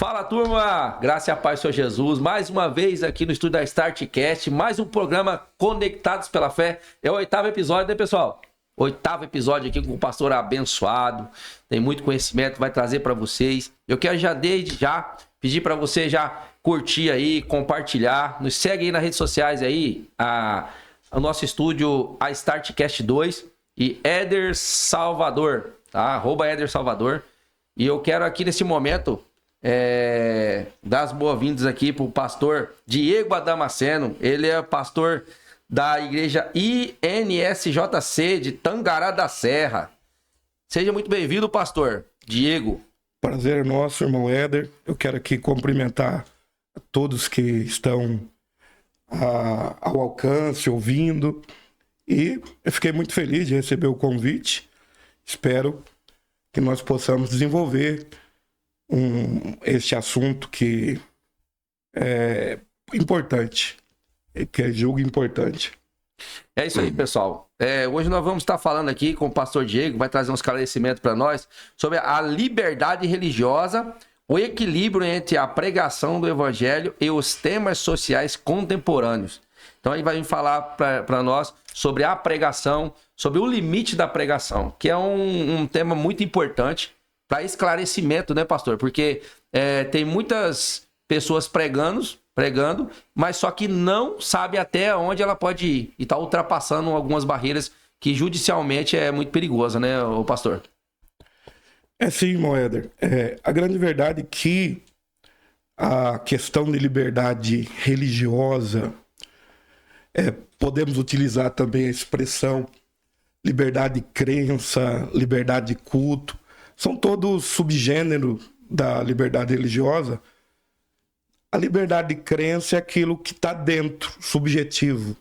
Fala, turma! Graça e a paz, Senhor Jesus. Mais uma vez aqui no estúdio da Startcast, mais um programa Conectados pela Fé. É o 8º episódio, né, pessoal? 8º episódio aqui com o pastor abençoado. Tem muito conhecimento, vai trazer para vocês. Eu quero já desde já pedir para você já curtir aí, compartilhar. Nos segue aí nas redes sociais aí, o nosso estúdio, a Startcast 2 e Éder Salvador, tá? @Éder Salvador. E eu quero aqui nesse momento dar as boas-vindas aqui pro pastor Diego Adamaceno. Ele é pastor da igreja INSJC de Tangará da Serra. Seja muito bem-vindo, pastor Diego. Prazer é nosso, irmão Éder. Eu quero aqui cumprimentar a todos que estão ao alcance, ouvindo. E eu fiquei muito feliz de receber o convite. Espero que nós possamos desenvolver este assunto que é importante, que eu julgo importante. É isso aí, pessoal. Hoje nós vamos estar falando aqui com o pastor Diego, vai trazer um esclarecimento para nós sobre a liberdade religiosa, o equilíbrio entre a pregação do evangelho e os temas sociais contemporâneos. Então ele vai falar para nós sobre a pregação, sobre o limite da pregação, que é um tema muito importante para esclarecimento, né, pastor? Porque tem muitas pessoas pregando, mas só que não sabe até onde ela pode ir e está ultrapassando algumas barreiras que judicialmente é muito perigosa, né, o pastor? Sim, irmão Éder. A grande verdade é que a questão de liberdade religiosa, podemos utilizar também a expressão liberdade de crença, liberdade de culto, são todos subgêneros da liberdade religiosa. A liberdade de crença é aquilo que está dentro, subjetivo.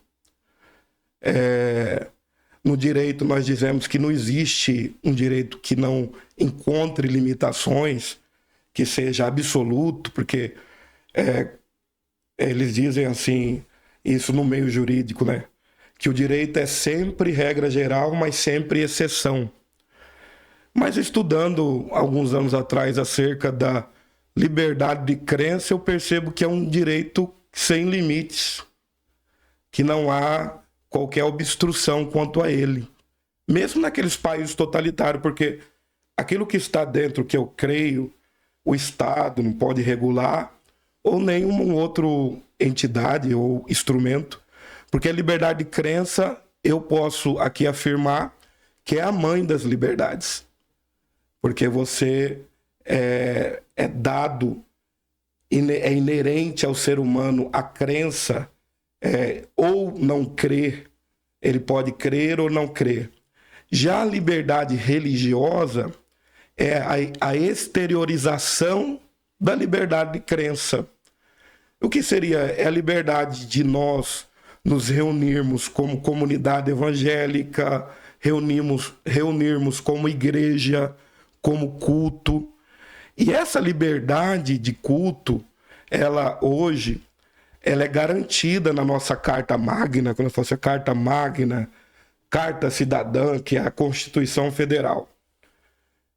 No direito nós dizemos que não existe um direito que não encontre limitações, que seja absoluto, porque eles dizem assim, isso no meio jurídico, né? Que o direito é sempre regra geral, mas sempre exceção. Mas estudando alguns anos atrás acerca da liberdade de crença, eu percebo que é um direito sem limites, que não há qualquer obstrução quanto a ele. Mesmo naqueles países totalitários, porque aquilo que está dentro, que eu creio, o Estado não pode regular, ou nenhuma outra entidade ou instrumento, porque a liberdade de crença, eu posso aqui afirmar que é a mãe das liberdades. Porque você é dado, é inerente ao ser humano a crença, ou não crer, ele pode crer ou não crer. Já a liberdade religiosa é a exteriorização da liberdade de crença. O que seria? É a liberdade de nós nos reunirmos como comunidade evangélica, reunirmos como igreja, como culto. E essa liberdade de culto, ela hoje, ela é garantida na nossa Carta Magna, quando fosse a Carta Magna, Carta Cidadã, que é a Constituição Federal.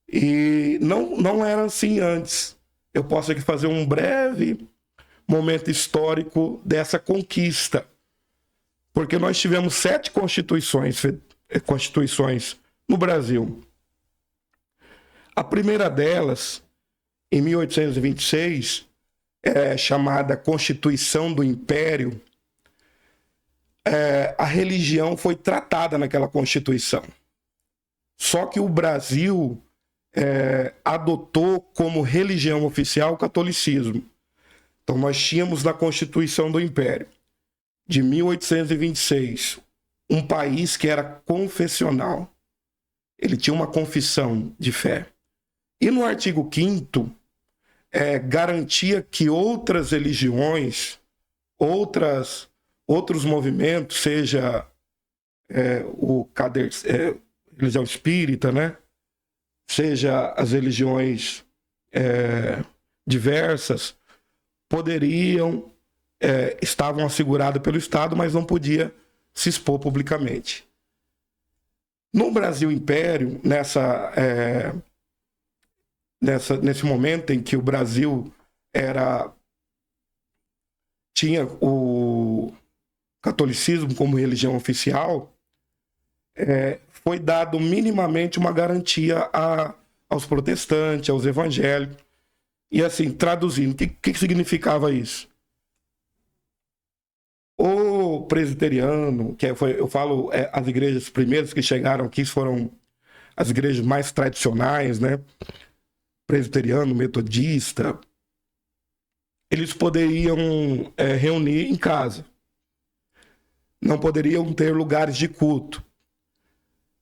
E não era assim antes. Eu posso aqui fazer um breve momento histórico dessa conquista, porque nós tivemos 7 constituições no Brasil. A primeira delas, em 1826, é chamada Constituição do Império. A religião foi tratada naquela Constituição. Só que o Brasil adotou como religião oficial o catolicismo. Então nós tínhamos na Constituição do Império, de 1826, um país que era confessional. Ele tinha uma confissão de fé. E no artigo 5º, garantia que outras religiões, outros movimentos, seja religião espírita, né? Seja as religiões diversas, estavam asseguradas pelo Estado, mas não podia se expor publicamente. No Brasil Império, nesse momento em que o Brasil tinha o catolicismo como religião oficial, foi dado minimamente uma garantia aos protestantes, aos evangélicos. E assim, traduzindo, o que significava isso? O presbiteriano, eu falo, as igrejas primeiras que chegaram aqui foram as igrejas mais tradicionais, né? Presbiteriano, metodista, eles poderiam reunir em casa. Não poderiam ter lugares de culto.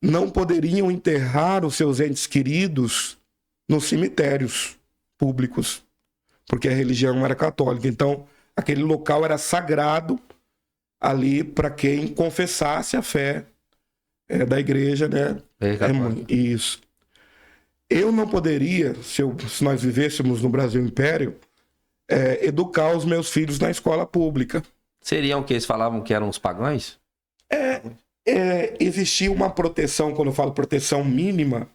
Não poderiam enterrar os seus entes queridos nos cemitérios públicos, porque a religião era católica. Então, aquele local era sagrado ali para quem confessasse a fé da igreja, né? Isso. Eu não poderia, se nós vivêssemos no Brasil Império, educar os meus filhos na escola pública. Seriam o que eles falavam que eram os pagãos? Existia uma proteção, quando eu falo proteção mínima,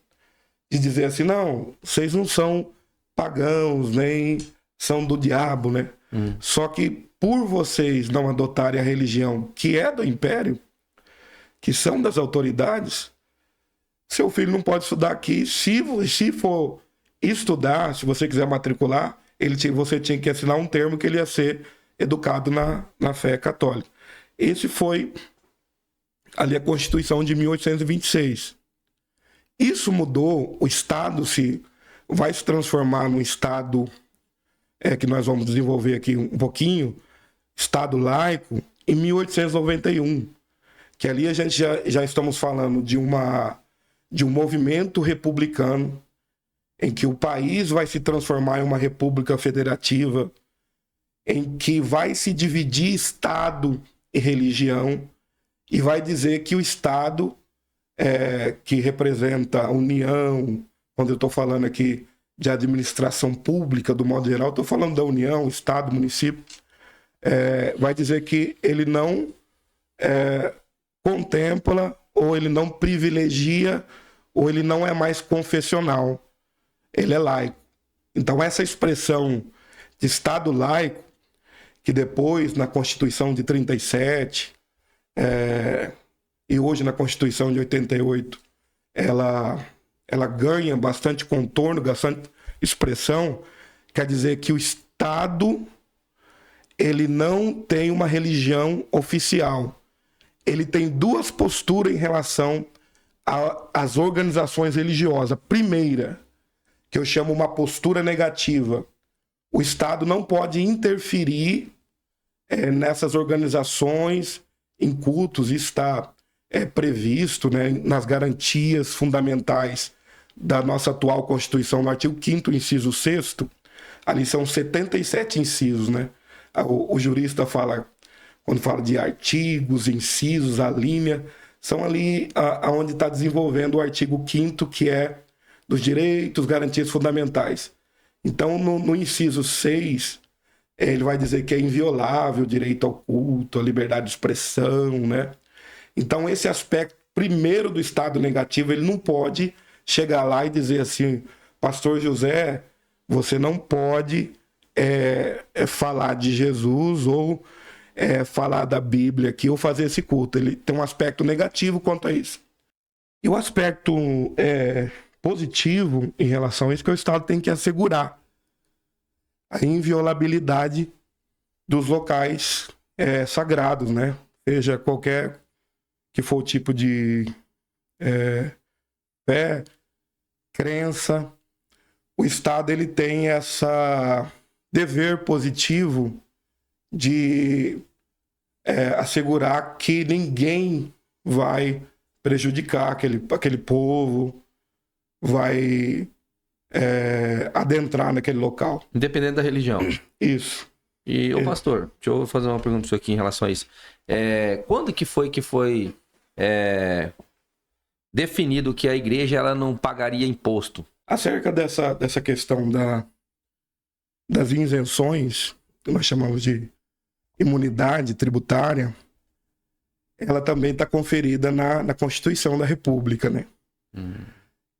de dizer assim, não, vocês não são pagãos, nem são do diabo, né? Só que por vocês não adotarem a religião que é do Império, que são das autoridades, seu filho não pode estudar aqui. Se for estudar, se você quiser matricular, você tinha que assinar um termo que ele ia ser educado na fé católica. Esse foi ali a Constituição de 1826. Isso mudou, o Estado vai se transformar num Estado que nós vamos desenvolver aqui um pouquinho, Estado laico, em 1891. Que ali a gente já estamos falando de um movimento republicano em que o país vai se transformar em uma república federativa, em que vai se dividir Estado e religião, e vai dizer que o Estado, que representa a União, quando eu estou falando aqui de administração pública, do modo geral, estou falando da União, Estado, município, vai dizer que ele não contempla, ou ele não privilegia, ou ele não é mais confessional, ele é laico. Então essa expressão de Estado laico, que depois na Constituição de 37 e hoje na Constituição de 88 ela ganha bastante contorno, bastante expressão, quer dizer que o Estado ele não tem uma religião oficial. Ele tem duas posturas em relação às organizações religiosas. Primeira, que eu chamo uma postura negativa. O Estado não pode interferir nessas organizações, em cultos. Isso está previsto, né, nas garantias fundamentais da nossa atual Constituição, no artigo 5º, inciso 6º. Ali são 77 incisos, né? O jurista fala, quando fala de artigos, incisos, a linha, são ali onde está desenvolvendo o artigo 5º, que é dos direitos, garantias fundamentais. Então, no inciso 6, ele vai dizer que é inviolável o direito ao culto, a liberdade de expressão, né? Então, esse aspecto primeiro do Estado negativo, ele não pode chegar lá e dizer assim, pastor José, você não pode falar de Jesus ou falar da Bíblia aqui ou fazer esse culto. Ele tem um aspecto negativo quanto a isso. E o aspecto positivo em relação a isso, que o Estado tem que assegurar a inviolabilidade dos locais sagrados, né? Seja qualquer que for o tipo de fé, crença, o Estado ele tem essa dever positivo de assegurar que ninguém vai prejudicar aquele povo, vai adentrar naquele local. Independente da religião. Isso. E, ô pastor, deixa eu fazer uma pergunta para você aqui em relação a isso. Quando que foi definido que a igreja ela não pagaria imposto? Acerca dessa questão das isenções, que nós chamamos de imunidade tributária, ela também está conferida na Constituição da República, né?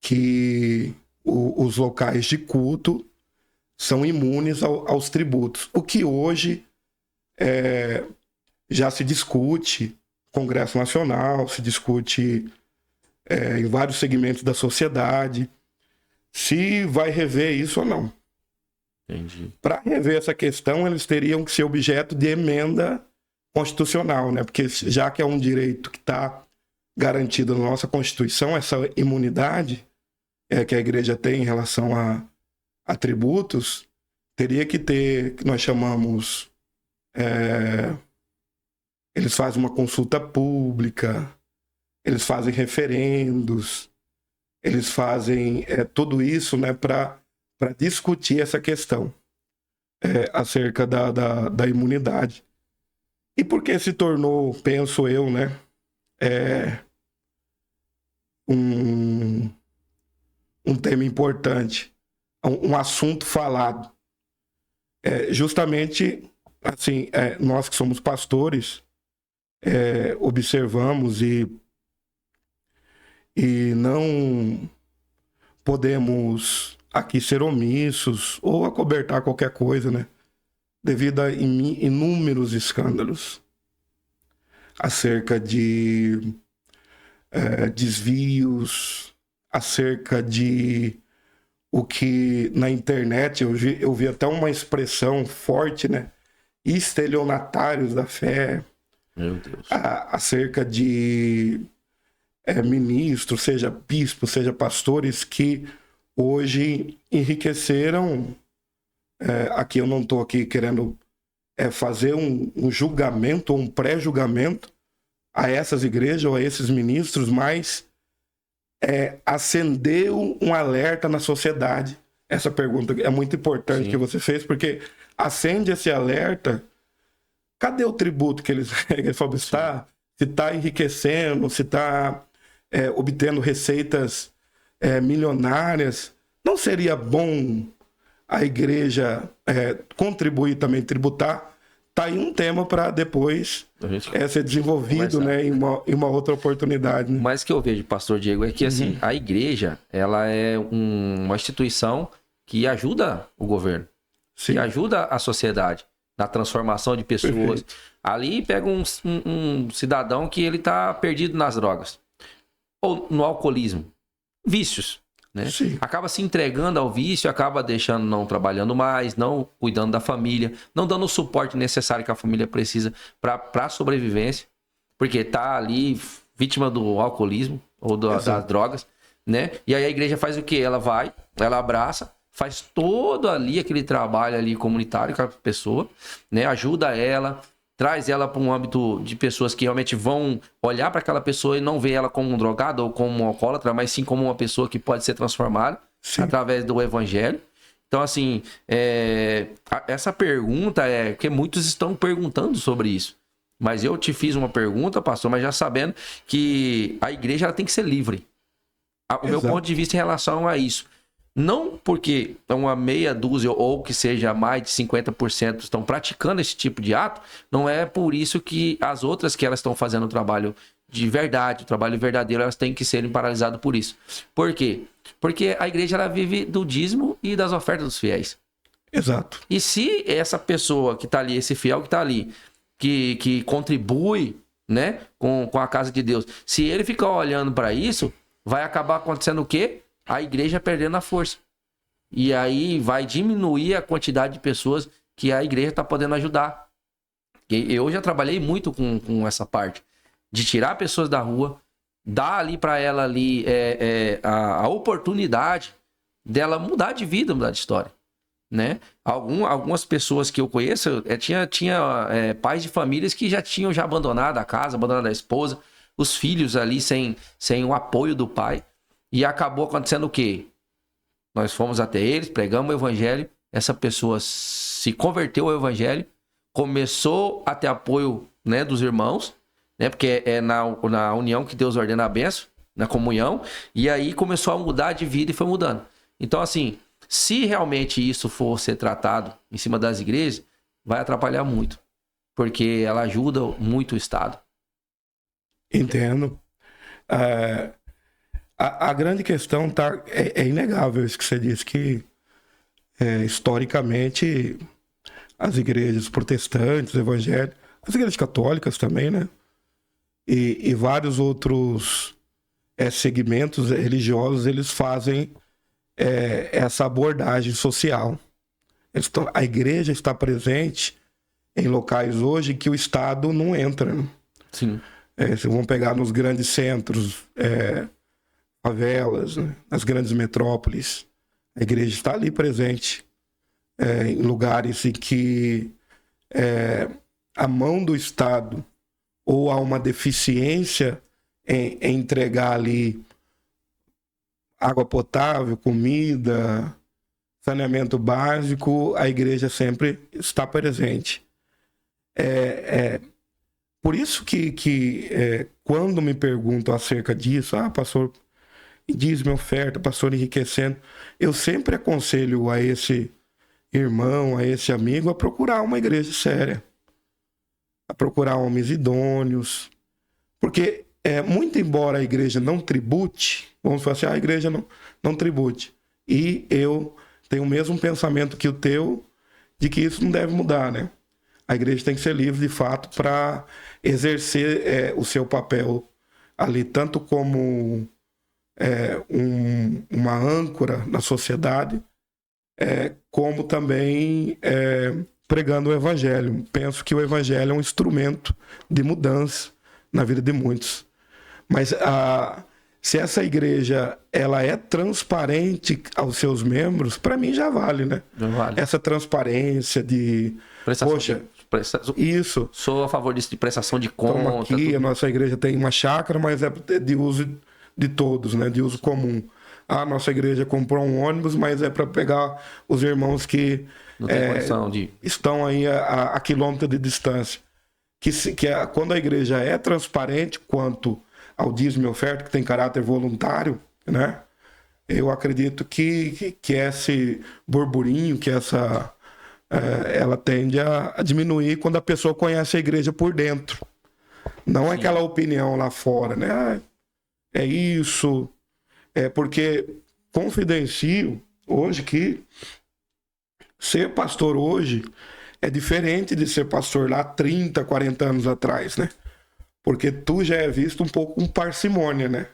Que os locais de culto são imunes aos tributos. O que hoje já se discute, Congresso Nacional, se discute em vários segmentos da sociedade, se vai rever isso ou não. Entendi. Para rever essa questão, eles teriam que ser objeto de emenda constitucional, né? Porque já que é um direito que está garantido na nossa Constituição, essa imunidade que a igreja tem em relação a tributos, teria que ter, que nós chamamos, eles fazem uma consulta pública, eles fazem referendos, eles fazem tudo isso, né, para discutir essa questão acerca da imunidade. E por que se tornou, penso eu, né, um tema importante, um assunto falado. Justamente, assim, nós que somos pastores, observamos e não podemos aqui ser omissos ou acobertar qualquer coisa, né? Devido a inúmeros escândalos acerca de desvios, acerca de o que na internet eu vi até uma expressão forte, né? Estelionatários da fé. Meu Deus. Acerca de ministros, seja bispos, seja pastores, que hoje enriqueceram. Aqui eu não estou aqui querendo fazer um julgamento ou um pré-julgamento a essas igrejas ou a esses ministros, mas acendeu um alerta na sociedade. Essa pergunta é muito importante. Sim. Que você fez, porque acende esse alerta. Cadê o tributo que eles falam? Se está enriquecendo, se está obtendo receitas milionárias, não seria bom a igreja contribuir também, tributar? Está aí um tema para depois ser desenvolvido, né, em uma outra oportunidade. Né? Mas o que eu vejo, pastor Diego, é que assim, a igreja, ela é uma instituição que ajuda o governo, Sim. que ajuda a sociedade na transformação de pessoas. Perfeito. Ali pega um cidadão que ele está perdido nas drogas ou no alcoolismo, vícios, né? Acaba se entregando ao vício, acaba deixando, não trabalhando mais, não cuidando da família, não dando o suporte necessário que a família precisa para a sobrevivência, porque tá ali vítima do alcoolismo ou das drogas, né? E aí a igreja faz o quê? Ela vai, ela abraça, faz todo ali aquele trabalho ali comunitário com a pessoa, né? Ajuda ela, traz ela para um âmbito de pessoas que realmente vão olhar para aquela pessoa e não ver ela como um drogado ou como um alcoólatra, mas sim como uma pessoa que pode ser transformada através do evangelho. Então, assim, essa pergunta porque muitos estão perguntando sobre isso. Mas eu te fiz uma pergunta, pastor, mas já sabendo que a igreja ela tem que ser livre. O meu ponto de vista em relação a isso. Não porque uma meia dúzia ou que seja mais de 50% estão praticando esse tipo de ato, não é por isso que as outras que elas estão fazendo o trabalho de verdade, o trabalho verdadeiro, elas têm que serem paralisadas por isso. Por quê? Porque a igreja ela vive do dízimo e das ofertas dos fiéis. Exato. E se essa pessoa que está ali, esse fiel que está ali, que contribui, né, com a casa de Deus, se ele ficar olhando para isso, vai acabar acontecendo o quê? A igreja perdendo a força. E aí vai diminuir a quantidade de pessoas que a igreja está podendo ajudar. Eu já trabalhei muito com essa parte. De tirar pessoas da rua, dar ali para ela ali, a oportunidade dela mudar de vida, mudar de história. Né? Algumas pessoas que eu conheço, tinha pais de famílias que já tinham abandonado a casa, abandonado a esposa, os filhos ali sem o apoio do pai. E acabou acontecendo o quê? Nós fomos até eles, pregamos o evangelho, essa pessoa se converteu ao evangelho, começou a ter apoio, né, dos irmãos, né, porque é na união que Deus ordena a bênção, na comunhão, e aí começou a mudar de vida e foi mudando. Então, assim, se realmente isso for ser tratado em cima das igrejas, vai atrapalhar muito, porque ela ajuda muito o Estado. Entendo. A grande questão é inegável isso que você disse, que historicamente, as igrejas protestantes, evangélicas, as igrejas católicas também, né? E vários outros segmentos religiosos, eles fazem essa abordagem social. A igreja está presente em locais hoje que o Estado não entra. Né? Sim. Vocês vão pegar nos grandes centros, favelas, né? Nas grandes metrópoles. A igreja está ali presente. Em lugares em que a mão do Estado ou há uma deficiência em entregar ali água potável, comida, saneamento básico, a igreja sempre está presente. Por isso que quando me perguntam acerca disso, pastor, dízimo e oferta, pastor enriquecendo, eu sempre aconselho a esse irmão, a esse amigo, a procurar uma igreja séria, a procurar homens idôneos, porque muito embora a igreja não tribute, vamos falar assim, a igreja não tribute, e eu tenho o mesmo pensamento que o teu, de que isso não deve mudar, né? A igreja tem que ser livre, de fato, para exercer o seu papel ali, tanto como uma âncora na sociedade, como também pregando o evangelho. Penso que o evangelho é um instrumento de mudança na vida de muitos. Mas se essa igreja ela é transparente aos seus membros, para mim já vale, né? Já vale. Essa transparência de... Isso. Sou a favor disso, de prestação de conta. Então, aqui, a nossa igreja tem uma chácara, mas é de uso de todos, né? De uso comum. A nossa igreja comprou um ônibus, mas é para pegar os irmãos que não tem condição de... estão aí a quilômetro de distância. Quando a igreja é transparente quanto ao dízimo e oferta, que tem caráter voluntário, né? Eu acredito que esse burburinho, que ela tende a diminuir quando a pessoa conhece a igreja por dentro. Não é aquela opinião lá fora, né? É isso. Porque confidencio hoje que ser pastor hoje é diferente de ser pastor lá 30, 40 anos atrás, né? Porque tu já é visto um pouco com parcimônia, né?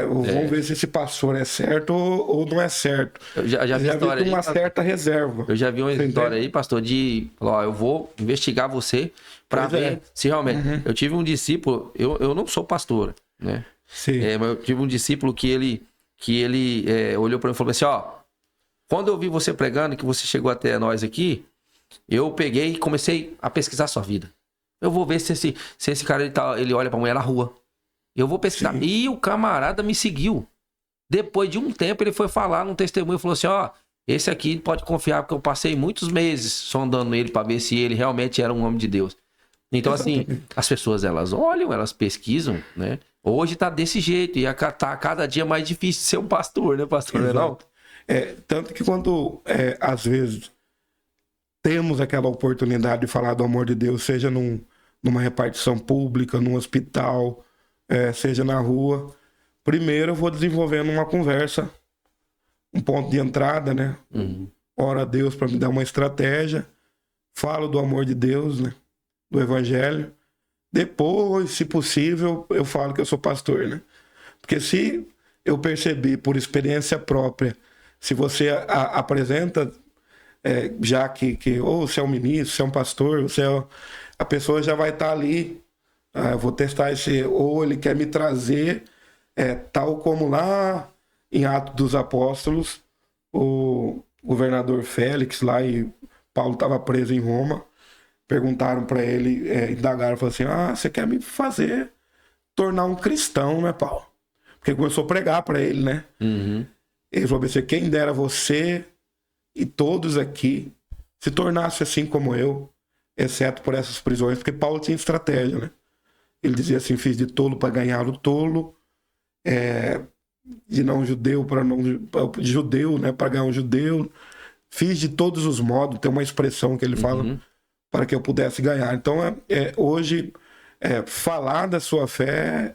Vamos ver se esse pastor é certo ou não é certo. Eu já vi história uma certa reserva. Eu já vi uma história aí, pastor, de... eu vou investigar você para ver se realmente... Eu tive um discípulo, eu não sou pastor, né? Sim. Mas eu tive um discípulo que ele olhou para mim e falou assim, quando eu vi você pregando, que você chegou até nós aqui, eu peguei e comecei a pesquisar a sua vida. Eu vou ver se esse cara ele olha pra mulher na rua. Eu vou pesquisar. Sim. E o camarada me seguiu. Depois de um tempo, ele foi falar num testemunho e falou assim, esse aqui pode confiar, porque eu passei muitos meses sondando ele para ver se ele realmente era um homem de Deus. Então, assim, as pessoas, elas olham, elas pesquisam, né? Hoje tá desse jeito, e tá cada dia mais difícil ser um pastor, né, pastor? Não? Tanto que quando, às vezes, temos aquela oportunidade de falar do amor de Deus, seja numa repartição pública, num hospital, seja na rua, primeiro eu vou desenvolvendo uma conversa, um ponto de entrada, né? Oro a Deus para me dar uma estratégia, falo do amor de Deus, né? Do evangelho. Depois, se possível, eu falo que eu sou pastor, né? Porque se eu percebi por experiência própria, se você apresenta, já que ou você é um ministro, você é um pastor, a pessoa já vai estar ali, eu vou testar ou ele quer me trazer, tal como lá em Atos dos Apóstolos, o governador Félix lá, e Paulo estava preso em Roma, perguntaram para ele, indagaram, falaram assim, você quer me fazer tornar um cristão, né, Paulo? Porque começou a pregar para ele, né? Ele falou assim, quem dera você e todos aqui se tornasse assim como eu, exceto por essas prisões, porque Paulo tinha estratégia, né? Ele dizia assim, fiz de tolo para ganhar o tolo, de não judeu para não judeu, né, para ganhar um judeu, fiz de todos os modos, tem uma expressão que ele fala, para que eu pudesse ganhar. Então, hoje, falar da sua fé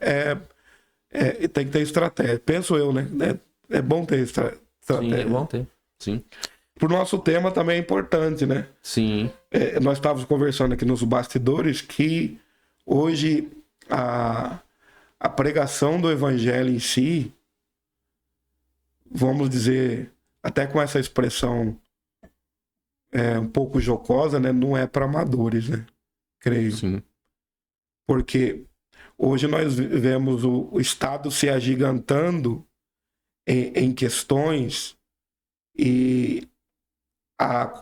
tem que ter estratégia. Penso eu, né? É bom ter estratégia. Sim, é bom ter. Sim. Pro nosso tema também é importante, né? Sim. Nós estávamos conversando aqui nos bastidores que hoje a pregação do evangelho em si, vamos dizer, até com essa expressão um pouco jocosa, né? Não é para amadores, né? Creio. Sim. Porque hoje nós vemos o Estado se agigantando em questões e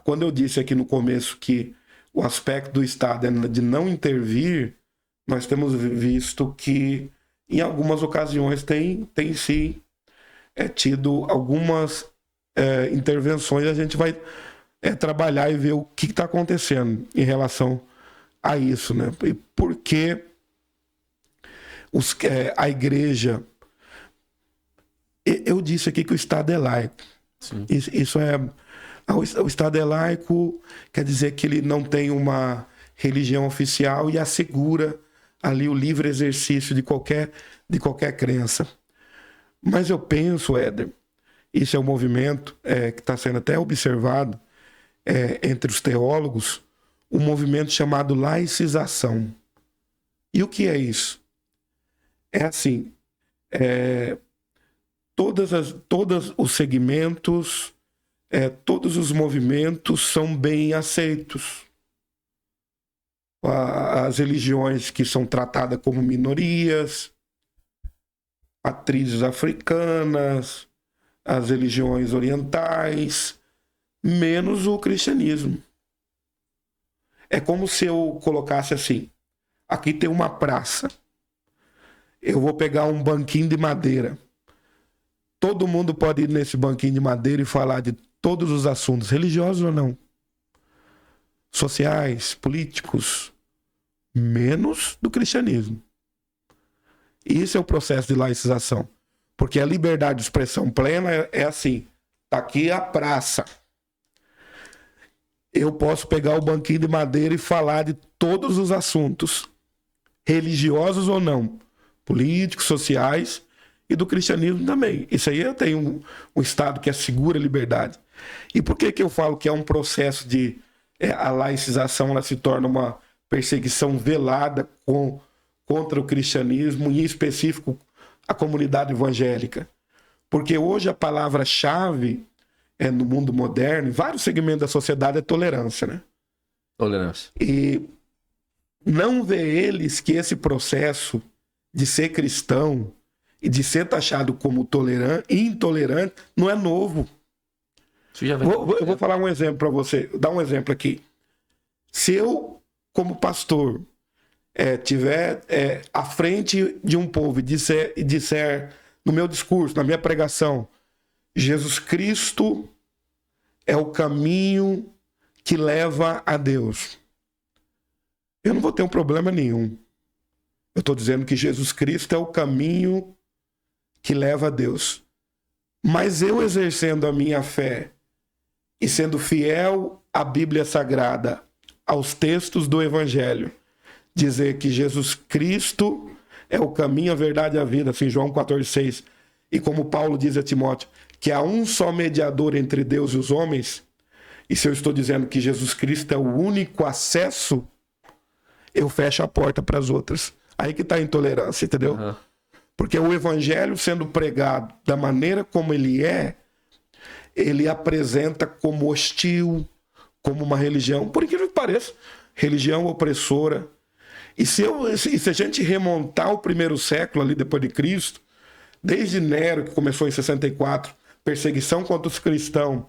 quando eu disse aqui no começo que o aspecto do Estado é de não intervir, nós temos visto que em algumas ocasiões tem sim tido algumas intervenções. A gente vai trabalhar e ver o que está acontecendo em relação a isso, né? E por que a igreja... Eu disse aqui que o Estado é laico. Isso é... O Estado é laico, quer dizer que ele não tem uma religião oficial e assegura ali o livre exercício de qualquer crença. Mas eu penso, Éder, isso é um movimento que está sendo até observado entre os teólogos, um movimento chamado laicização. E o que é isso? É assim, todos os segmentos, todos os movimentos são bem aceitos. As religiões que são tratadas como minorias, matrizes africanas, as religiões orientais, menos o cristianismo. É como se eu colocasse assim, aqui tem uma praça, eu vou pegar um banquinho de madeira. Todo mundo pode ir nesse banquinho de madeira e falar de todos os assuntos, religiosos ou não, sociais, políticos, menos do cristianismo. Isso é o processo de laicização. Porque a liberdade de expressão plena é assim, tá aqui a praça. Eu posso pegar o banquinho de madeira e falar de todos os assuntos, religiosos ou não, políticos, sociais e do cristianismo também. Isso aí eu tenho um Estado que assegura a liberdade. E por que eu falo que é um processo de... a laicização ela se torna uma perseguição velada contra o cristianismo, em específico a comunidade evangélica? Porque hoje a palavra-chave no mundo moderno, em vários segmentos da sociedade, é tolerância, né? Tolerância. E não vê eles que esse processo de ser cristão e de ser taxado como intolerante não é novo. Eu vou falar um exemplo para você, dar um exemplo aqui. Se eu, como pastor, tiver à frente de um povo e disser no meu discurso, na minha pregação, Jesus Cristo é o caminho que leva a Deus, eu não vou ter um problema nenhum. Eu estou dizendo que Jesus Cristo é o caminho que leva a Deus. Mas eu exercendo a minha fé e sendo fiel à Bíblia Sagrada, aos textos do Evangelho, dizer que Jesus Cristo é o caminho, a verdade e a vida, assim, João 14,6. E como Paulo diz a Timóteo, que há um só mediador entre Deus e os homens, e se eu estou dizendo que Jesus Cristo é o único acesso, eu fecho a porta para as outras. Aí que está a intolerância, entendeu? Uhum. Porque o Evangelho sendo pregado da maneira como ele apresenta como hostil, como uma religião, por incrível que pareça, religião opressora. E se a gente remontar o primeiro século ali depois de Cristo, desde Nero, que começou em 64, perseguição contra os cristãos,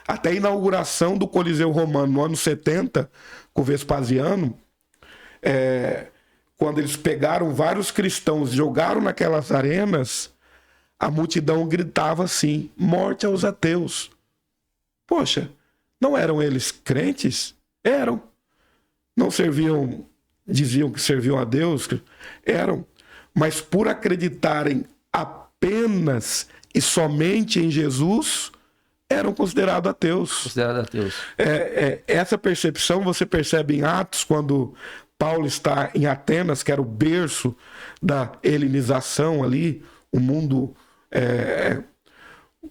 até a inauguração do Coliseu Romano no ano 70, com o Vespasiano, quando eles pegaram vários cristãos, jogaram naquelas arenas, a multidão gritava assim, morte aos ateus. Poxa, não eram eles crentes? Eram. Não serviam, diziam que serviam a Deus? Eram. Mas por acreditarem apenas e somente em Jesus, eram considerados ateus. Essa percepção você percebe em Atos, quando Paulo está em Atenas, que era o berço da helenização ali, o mundo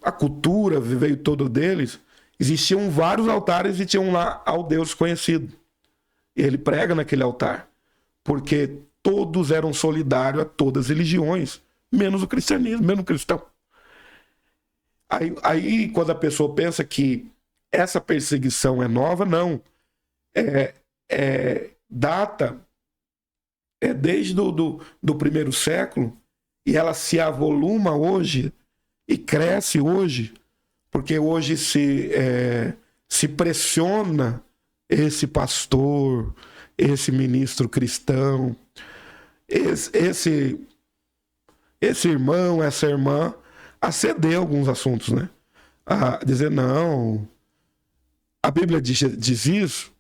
a cultura veio toda deles, existiam vários altares e tinham lá ao Deus conhecido. E ele prega naquele altar, porque todos eram solidários a todas as religiões, menos o cristianismo, menos o cristão. Aí quando a pessoa pensa que essa perseguição é nova, não. Data desde do primeiro século, e ela se avoluma hoje e cresce hoje, porque hoje se pressiona esse pastor, esse ministro cristão, esse irmão, essa irmã, a ceder alguns assuntos, né? A dizer, não, a Bíblia diz isso,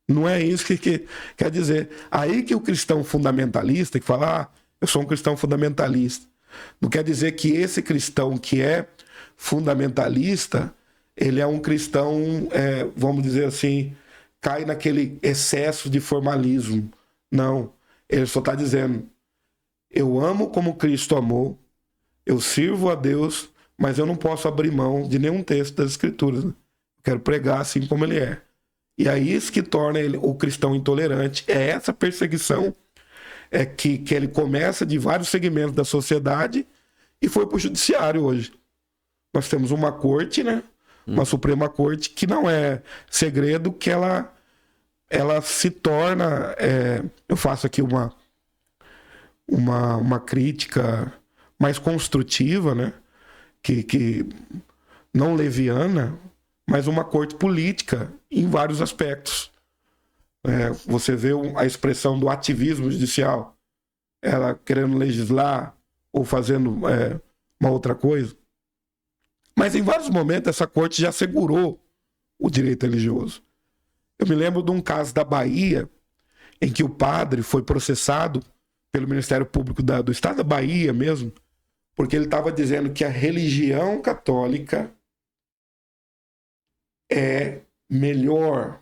não é isso que quer dizer. Aí que o cristão fundamentalista, que fala, eu sou um cristão fundamentalista, não quer dizer que esse cristão que é fundamentalista, ele é um cristão, vamos dizer assim, cai naquele excesso de formalismo. Não, ele só está dizendo, eu amo como Cristo amou, eu sirvo a Deus, mas eu não posso abrir mão de nenhum texto das Escrituras. Né? Eu quero pregar assim como ele é. E aí isso que torna ele o cristão intolerante. É essa perseguição que ele começa de vários segmentos da sociedade e foi para o judiciário hoje. Nós temos uma corte, né? Uma Suprema Corte, que não é segredo, que ela se torna... eu faço aqui uma crítica mais construtiva, né? Que não leviana, mas uma corte política em vários aspectos. Você vê a expressão do ativismo judicial, ela querendo legislar ou fazendo uma outra coisa. Mas em vários momentos essa corte já assegurou o direito religioso. Eu me lembro de um caso da Bahia, em que o padre foi processado pelo Ministério Público do Estado da Bahia mesmo, porque ele estava dizendo que a religião católica é melhor.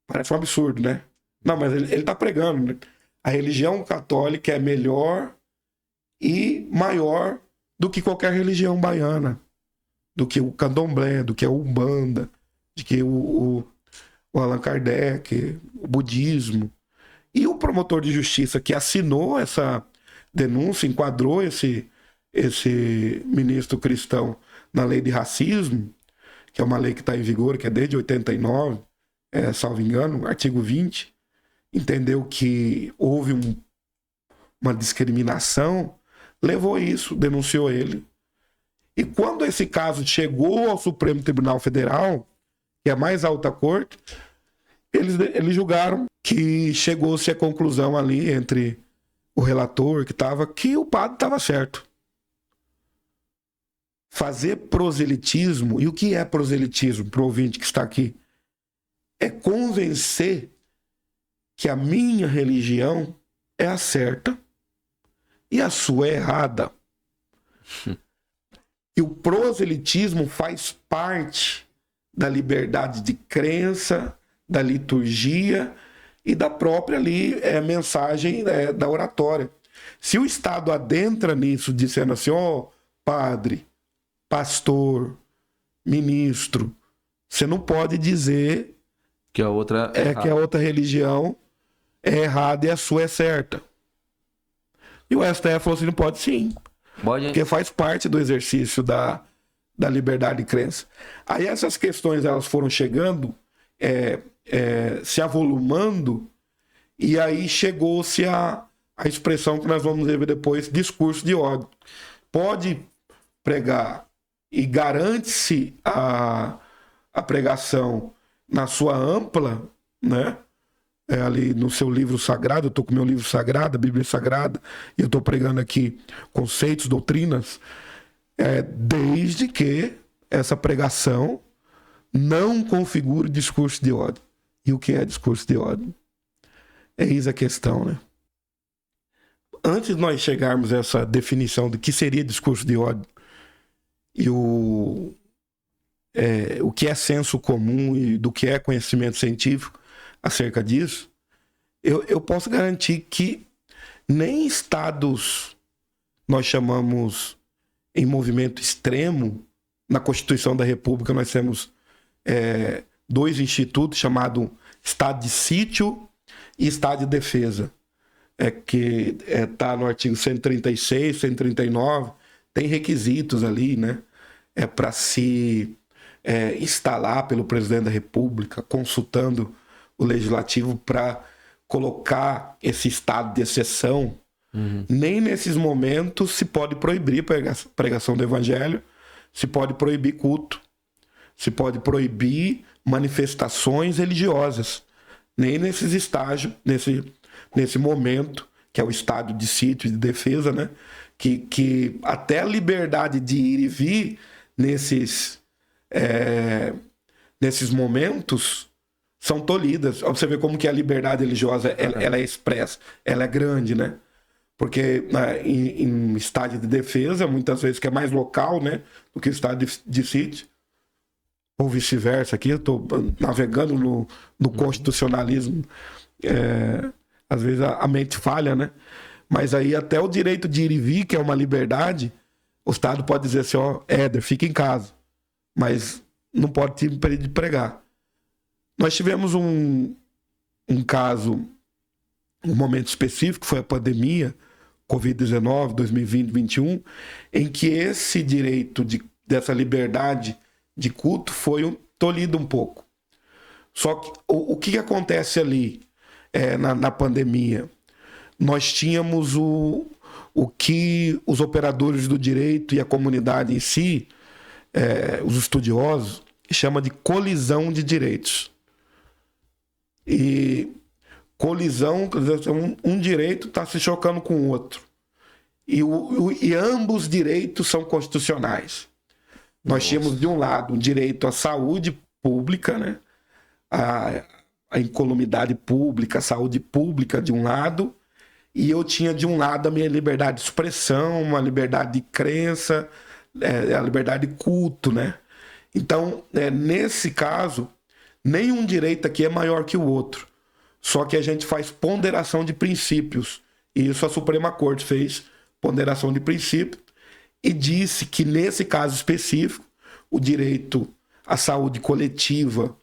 Parece um absurdo, né? Não, mas ele está pregando, né? A religião católica é melhor e maior do que qualquer religião baiana, do que o candomblé, do que a Umbanda, do que o Allan Kardec, o budismo. E o promotor de justiça que assinou essa denúncia, enquadrou esse ministro cristão na lei de racismo, que é uma lei que está em vigor, que é desde 89, salvo engano, artigo 20, entendeu que houve uma discriminação, levou isso, denunciou ele. E quando esse caso chegou ao Supremo Tribunal Federal, que é a mais alta corte, eles julgaram que chegou-se à conclusão ali entre o relator que o padre estava certo. Fazer proselitismo, e o que é proselitismo para o ouvinte que está aqui? É convencer que a minha religião é a certa e a sua é errada. E o proselitismo faz parte da liberdade de crença, da liturgia e da própria mensagem da oratória. Se o Estado adentra nisso, dizendo assim, padre, pastor, ministro, você não pode dizer que a outra que a outra religião é errada e a sua é certa. E o STF falou assim, não pode sim. Porque faz parte do exercício da liberdade de crença. Aí essas questões elas foram chegando, se avolumando, e aí chegou-se a expressão que nós vamos ver depois, discurso de ódio. Pode pregar e garante-se a pregação na sua ampla, né? Ali no seu livro sagrado, eu estou com meu livro sagrado, a Bíblia Sagrada, e eu estou pregando aqui conceitos, doutrinas, desde que essa pregação não configure discurso de ódio. E o que é discurso de ódio? Eis a questão, né? Antes de nós chegarmos a essa definição do que seria discurso de ódio e o que é senso comum e do que é conhecimento científico acerca disso, eu posso garantir que nem estados nós chamamos em movimento extremo. Na Constituição da República nós temos 2 institutos chamados Estado de Sítio e Estado de Defesa, que está no artigo 136, 139, tem requisitos ali, né? Para se instalar pelo presidente da República, consultando o legislativo para colocar esse estado de exceção. Nem nesses momentos se pode proibir pregação do evangelho, se pode proibir culto, se pode proibir manifestações religiosas. Nem nesses estágios, nesse momento, que é o estado de sítio e de defesa, né? Que até a liberdade de ir e vir nesses momentos são tolhidas. Você vê como que a liberdade religiosa ela é expressa, ela é grande, né? Porque em estado de defesa, muitas vezes que é mais local, né, do que o estado de sítio, ou vice-versa. Aqui eu estou navegando no constitucionalismo, às vezes a mente falha, né? Mas aí até o direito de ir e vir, que é uma liberdade, o Estado pode dizer assim, Éder, fica em casa, mas não pode te impedir de pregar. Nós tivemos um caso, um momento específico, foi a pandemia, Covid-19, 2020-2021, em que esse direito dessa liberdade de culto foi tolhido um pouco. Só que o que acontece ali na pandemia? Nós tínhamos o que os operadores do direito e a comunidade em si, os estudiosos, chama de colisão de direitos. E colisão, quer dizer, um direito está se chocando com o outro. E ambos direitos são constitucionais. Nós tínhamos, de um lado, o direito à saúde pública, né? A incolumidade pública, a saúde pública de um lado, e eu tinha de um lado a minha liberdade de expressão, uma liberdade de crença, a liberdade de culto, né? Então, nesse caso, nenhum direito aqui é maior que o outro. Só que a gente faz ponderação de princípios. E isso a Suprema Corte fez ponderação de princípios e disse que, nesse caso específico, o direito à saúde coletiva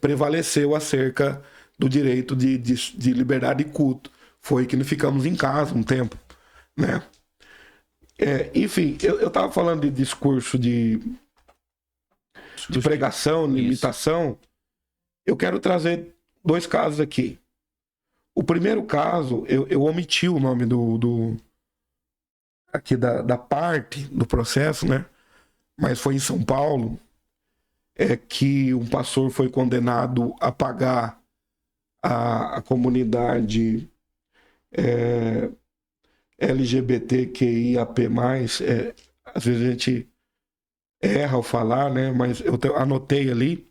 prevaleceu acerca do direito de liberdade de culto. Foi que nós ficamos em casa um tempo, né? Enfim, eu estava falando de discurso de pregação, limitação. Eu quero trazer 2 casos aqui. O primeiro caso, eu omiti o nome aqui da parte do processo, né? Mas foi em São Paulo, que um pastor foi condenado a pagar a comunidade LGBTQIAP+, às vezes a gente erra ao falar, né? Mas eu anotei ali,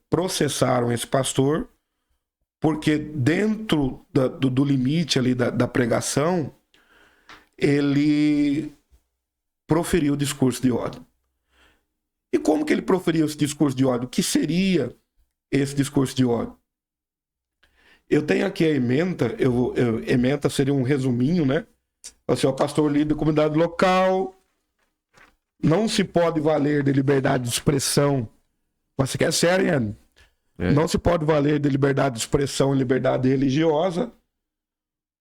processaram esse pastor, porque dentro do limite ali da pregação, ele proferiu o discurso de ódio. E como que ele proferiu esse discurso de ódio? O que seria esse discurso de ódio? Eu tenho aqui a ementa, ementa seria um resuminho, né? Assim, o pastor líder da comunidade local, não se pode valer de liberdade de expressão. Você quer sério, Ian? Não se pode valer de liberdade de expressão e liberdade religiosa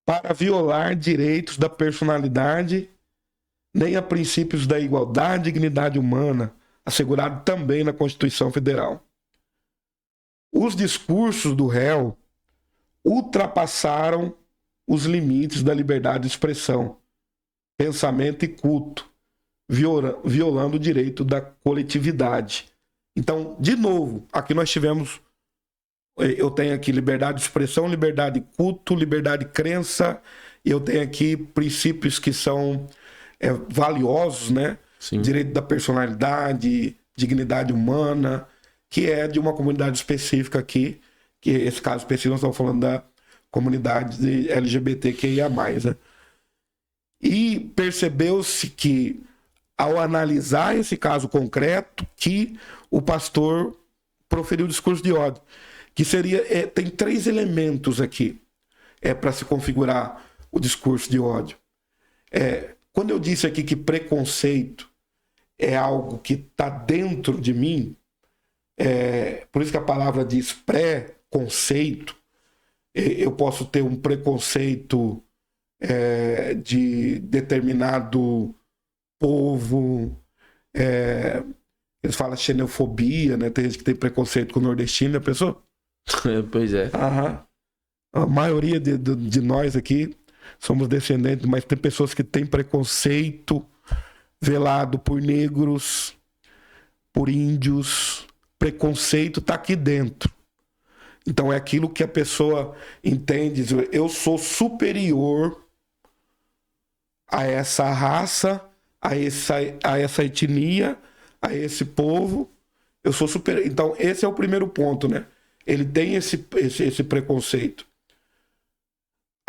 para violar direitos da personalidade, nem a princípios da igualdade e dignidade humana, assegurado também na Constituição Federal. Os discursos do réu ultrapassaram os limites da liberdade de expressão, pensamento e culto, violando o direito da coletividade. Então, de novo, aqui nós tivemos, eu tenho aqui liberdade de expressão, liberdade de culto, liberdade de crença, e eu tenho aqui princípios que são valiosos, né? Sim. Direito da personalidade, dignidade humana, que é de uma comunidade específica aqui, que esse caso específico nós estamos falando da comunidade de LGBTQIA+, né? E percebeu-se que, ao analisar esse caso concreto, que o pastor proferiu o discurso de ódio, que seria, tem 3 elementos aqui para se configurar o discurso de ódio. Quando eu disse aqui que preconceito é algo que está dentro de mim, por isso que a palavra diz pré-conceito, eu posso ter um preconceito de determinado povo, eles falam xenofobia, né? Tem gente que tem preconceito com o nordestino, a pessoa? Pois é. Aham. A maioria de nós aqui somos descendentes, mas tem pessoas que têm preconceito velado por negros, por índios. Preconceito está aqui dentro. Então é aquilo que a pessoa entende, eu sou superior a essa raça, a essa etnia, a esse povo, eu sou superior. Então esse é o primeiro ponto, né? Ele tem esse preconceito.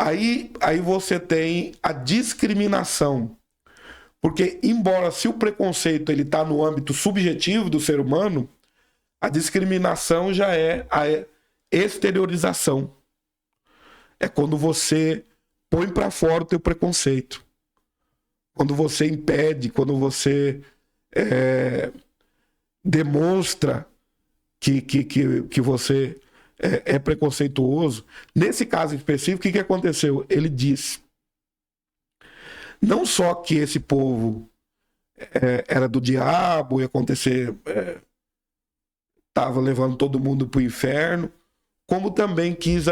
Aí você tem a discriminação. Porque, embora se o preconceito ele está no âmbito subjetivo do ser humano, a discriminação já é a exteriorização. É quando você põe para fora o teu preconceito. Quando você impede, quando você demonstra que você é preconceituoso. Nesse caso específico, o que aconteceu? Ele disse, não só que esse povo era do diabo, ia acontecer, estava levando todo mundo para o inferno, como também quis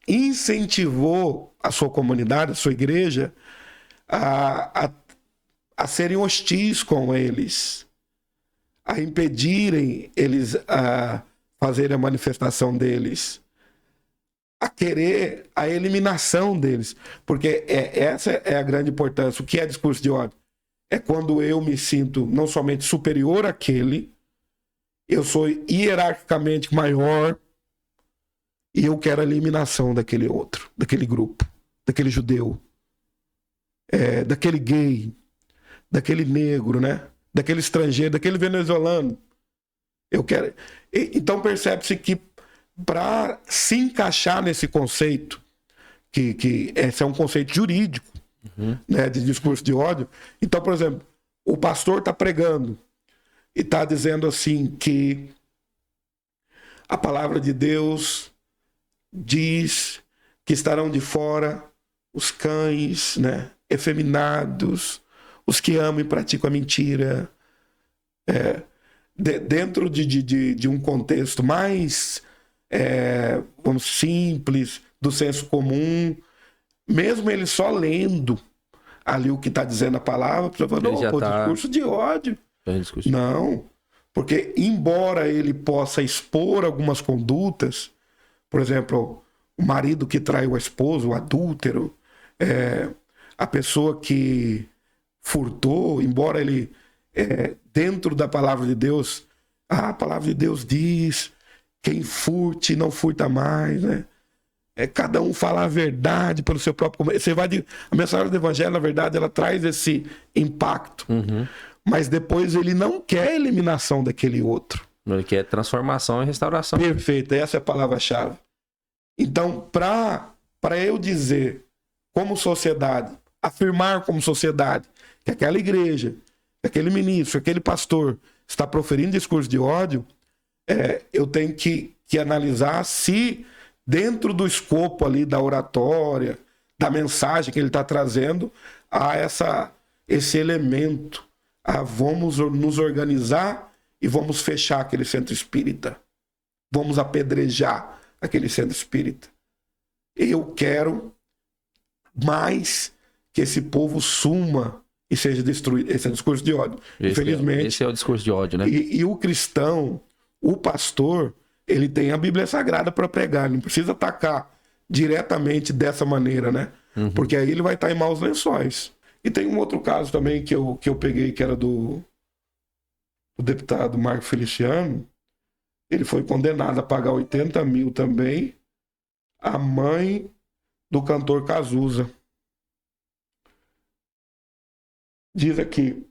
incentivou a sua comunidade, a sua igreja, a serem hostis com eles, a impedirem eles a fazerem a manifestação deles, a querer a eliminação deles. Porque essa é a grande importância. O que é discurso de ódio? É quando eu me sinto não somente superior àquele, eu sou hierarquicamente maior e eu quero a eliminação daquele outro, daquele grupo, daquele judeu, daquele gay, daquele negro, né? Daquele estrangeiro, daquele venezuelano. Eu quero. Então percebe-se que para se encaixar nesse conceito, que esse é um conceito jurídico, né, de discurso de ódio. Então, por exemplo, o pastor está pregando e está dizendo assim que a palavra de Deus diz que estarão de fora os cães, né, efeminados, os que amam e praticam a mentira. Dentro de um contexto mais vamos, simples, do senso comum, mesmo ele só lendo ali o que está dizendo a palavra, você fala, não, discurso de ódio. Não, porque embora ele possa expor algumas condutas, por exemplo, o marido que traiu a esposa, o adúltero, a pessoa que furtou, embora ele, dentro da palavra de Deus, a palavra de Deus diz, quem furte não furta mais, né? Cada um fala a verdade pelo seu próprio... A mensagem do evangelho, na verdade, ela traz esse impacto. Mas depois ele não quer a eliminação daquele outro. Ele quer transformação e restauração. Perfeito, essa é a palavra-chave. Então, para eu dizer, como sociedade, afirmar como sociedade, que aquela igreja, que aquele ministro, aquele pastor está proferindo discurso de ódio, eu tenho que analisar se dentro do escopo ali da oratória, da mensagem que ele está trazendo, há esse elemento. Vamos nos organizar e vamos fechar aquele centro espírita. Vamos apedrejar aquele centro espírita. Eu quero mais que esse povo suma e seja destruído. Esse é o discurso de ódio. Infelizmente. Esse é o discurso de ódio, né? E o cristão, o pastor, ele tem a Bíblia Sagrada para pregar. Ele não precisa atacar diretamente dessa maneira, né? Porque aí ele vai estar em maus lençóis. E tem um outro caso também que eu peguei, que era do deputado Marco Feliciano. Ele foi condenado a pagar 80 mil também, a mãe do cantor Cazuza. Diz aqui,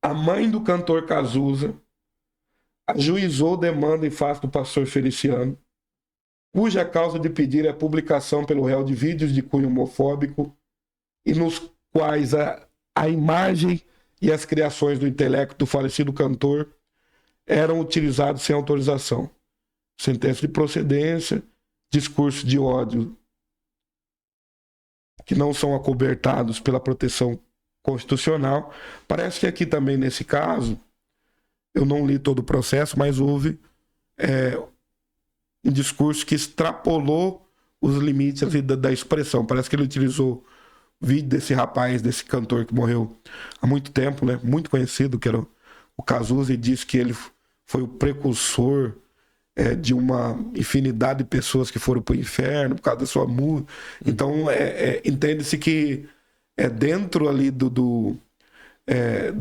a mãe do cantor Cazuza ajuizou demanda em face do pastor Feliciano, cuja causa de pedir é a publicação pelo réu de vídeos de cunho homofóbico e nos quais a imagem e as criações do intelecto do falecido cantor eram utilizados sem autorização. Sentença de procedência, discurso de ódio que não são acobertados pela proteção constitucional. Parece que aqui também, nesse caso, eu não li todo o processo, mas houve um discurso que extrapolou os limites da expressão. Parece que ele utilizou o vídeo desse rapaz, desse cantor que morreu há muito tempo, né? Muito conhecido, que era o Cazuza, e disse que ele foi o precursor de uma infinidade de pessoas que foram para o inferno por causa da sua música. Então, entende-se que dentro ali do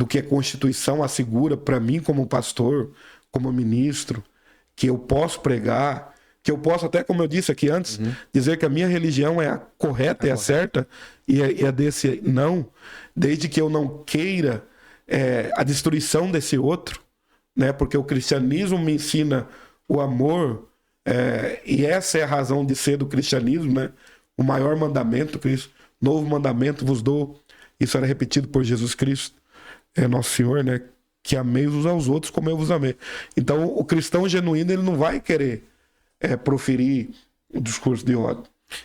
que a Constituição assegura para mim como pastor, como ministro, que eu posso pregar, que eu posso até, como eu disse aqui antes, dizer que a minha religião é a correta, a certa, e é desse não, desde que eu não queira a destruição desse outro, né? Porque o cristianismo me ensina o amor, e essa é a razão de ser do cristianismo, né? O maior mandamento, Cristo, novo mandamento vos dou, isso era repetido por Jesus Cristo, nosso Senhor, né? Que ameis uns aos outros como eu vos amei. Então, o cristão genuíno, ele não vai querer proferir o discurso de ódio.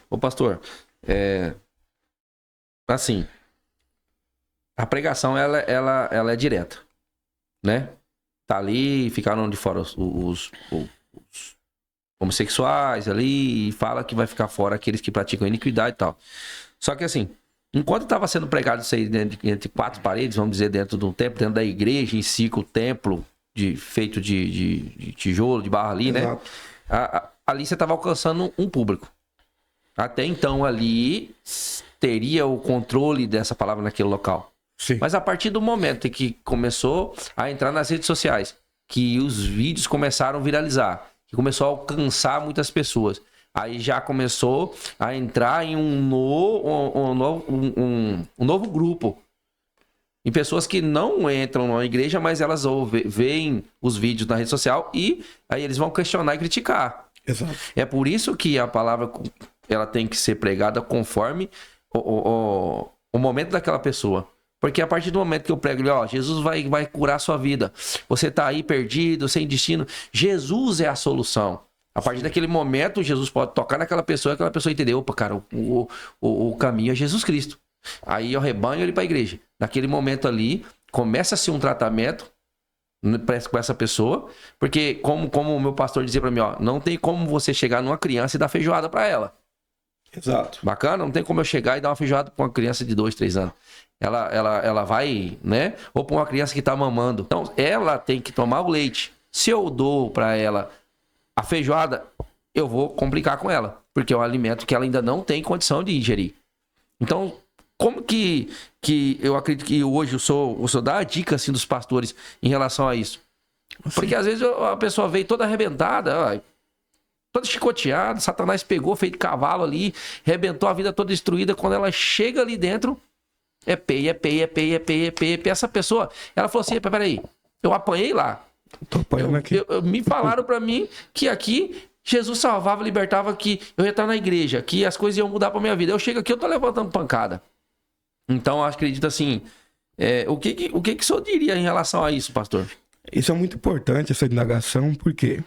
Ô pastor, assim, a pregação ela é direta, né? Tá ali, ficaram de fora os homossexuais ali, e fala que vai ficar fora aqueles que praticam iniquidade e tal. Só que assim, enquanto estava sendo pregado isso aí entre quatro paredes, vamos dizer, dentro de um templo, dentro da igreja em si, o templo feito de tijolo, de barra ali, né? Ali você estava alcançando um público. Até então ali teria o controle dessa palavra naquele local. Sim. Mas a partir do momento em que começou a entrar nas redes sociais, que os vídeos começaram a viralizar, que começou a alcançar muitas pessoas, aí já começou a entrar em um novo grupo. Em pessoas que não entram na igreja, mas elas veem os vídeos na rede social e aí eles vão questionar e criticar. Exato. É por isso que a palavra ela tem que ser pregada conforme o momento daquela pessoa. Porque a partir do momento que eu prego, Jesus vai curar a sua vida. Você tá aí perdido, sem destino. Jesus é a solução. A partir daquele momento, Jesus pode tocar naquela pessoa e aquela pessoa entender, opa, cara, o caminho é Jesus Cristo. Aí eu rebanho ele para a igreja. Naquele momento ali, começa-se um tratamento com essa pessoa, porque como o meu pastor dizia para mim, não tem como você chegar numa criança e dar feijoada para ela. Exato. Bacana? Não tem como eu chegar e dar uma feijoada para uma criança de 2, 3 anos. Ela vai, né? Ou para uma criança que tá mamando. Então, ela tem que tomar o leite. Se eu dou para ela a feijoada, eu vou complicar com ela, porque é um alimento que ela ainda não tem condição de ingerir. Então, como que eu acredito que hoje eu sou dar a dica assim dos pastores em relação a isso? Porque às vezes a pessoa veio toda arrebentada, toda chicoteada, Satanás pegou, feito cavalo ali, arrebentou a vida toda destruída. Quando ela chega ali dentro, é peia. Essa pessoa, ela falou assim, peraí, eu apanhei lá. Tô apanhando aqui. Me falaram pra mim que aqui Jesus salvava, libertava, que eu ia estar na igreja, que as coisas iam mudar pra minha vida. Eu chego aqui, eu tô levantando pancada. Então, eu acredito assim, o que o senhor diria em relação a isso, pastor? Isso é muito importante, essa indagação, porque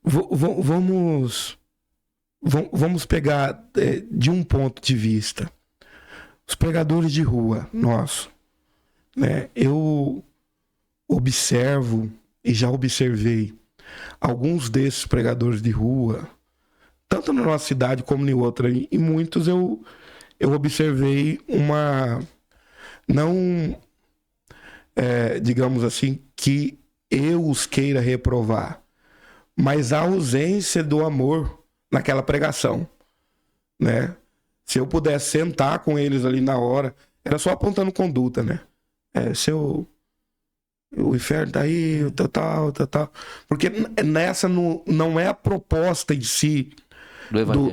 vamos pegar de um ponto de vista. Os pregadores de rua, né? Eu observo e já observei alguns desses pregadores de rua, tanto na nossa cidade como em outra, e muitos eu observei não, digamos assim, que eu os queira reprovar, mas a ausência do amor naquela pregação, né? Se eu pudesse sentar com eles ali na hora, era só apontando conduta, né? O inferno tá aí, tal. Porque nessa não é a proposta em si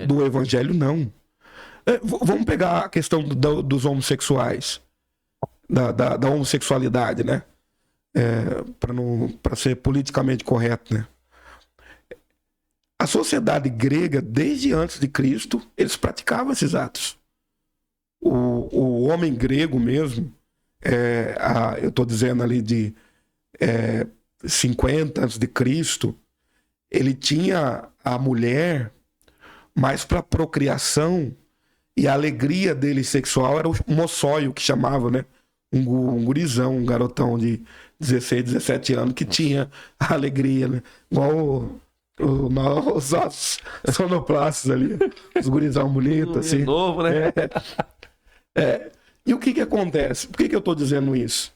do evangelho, não. Vamos pegar a questão dos homossexuais, da homossexualidade, né? Para ser politicamente correto, né? A sociedade grega, desde antes de Cristo, eles praticavam esses atos. O homem grego mesmo, eu estou dizendo ali de 50 antes de Cristo, ele tinha a mulher mais para procriação, e a alegria dele sexual era o moçóio, que chamava, né? Um gurizão, um garotão de 16, 17 anos que tinha a alegria, né? Igual os nossos sonoplastas ali, os gurizão bonitos, assim. Novo, né? E o que acontece? Por que eu estou dizendo isso?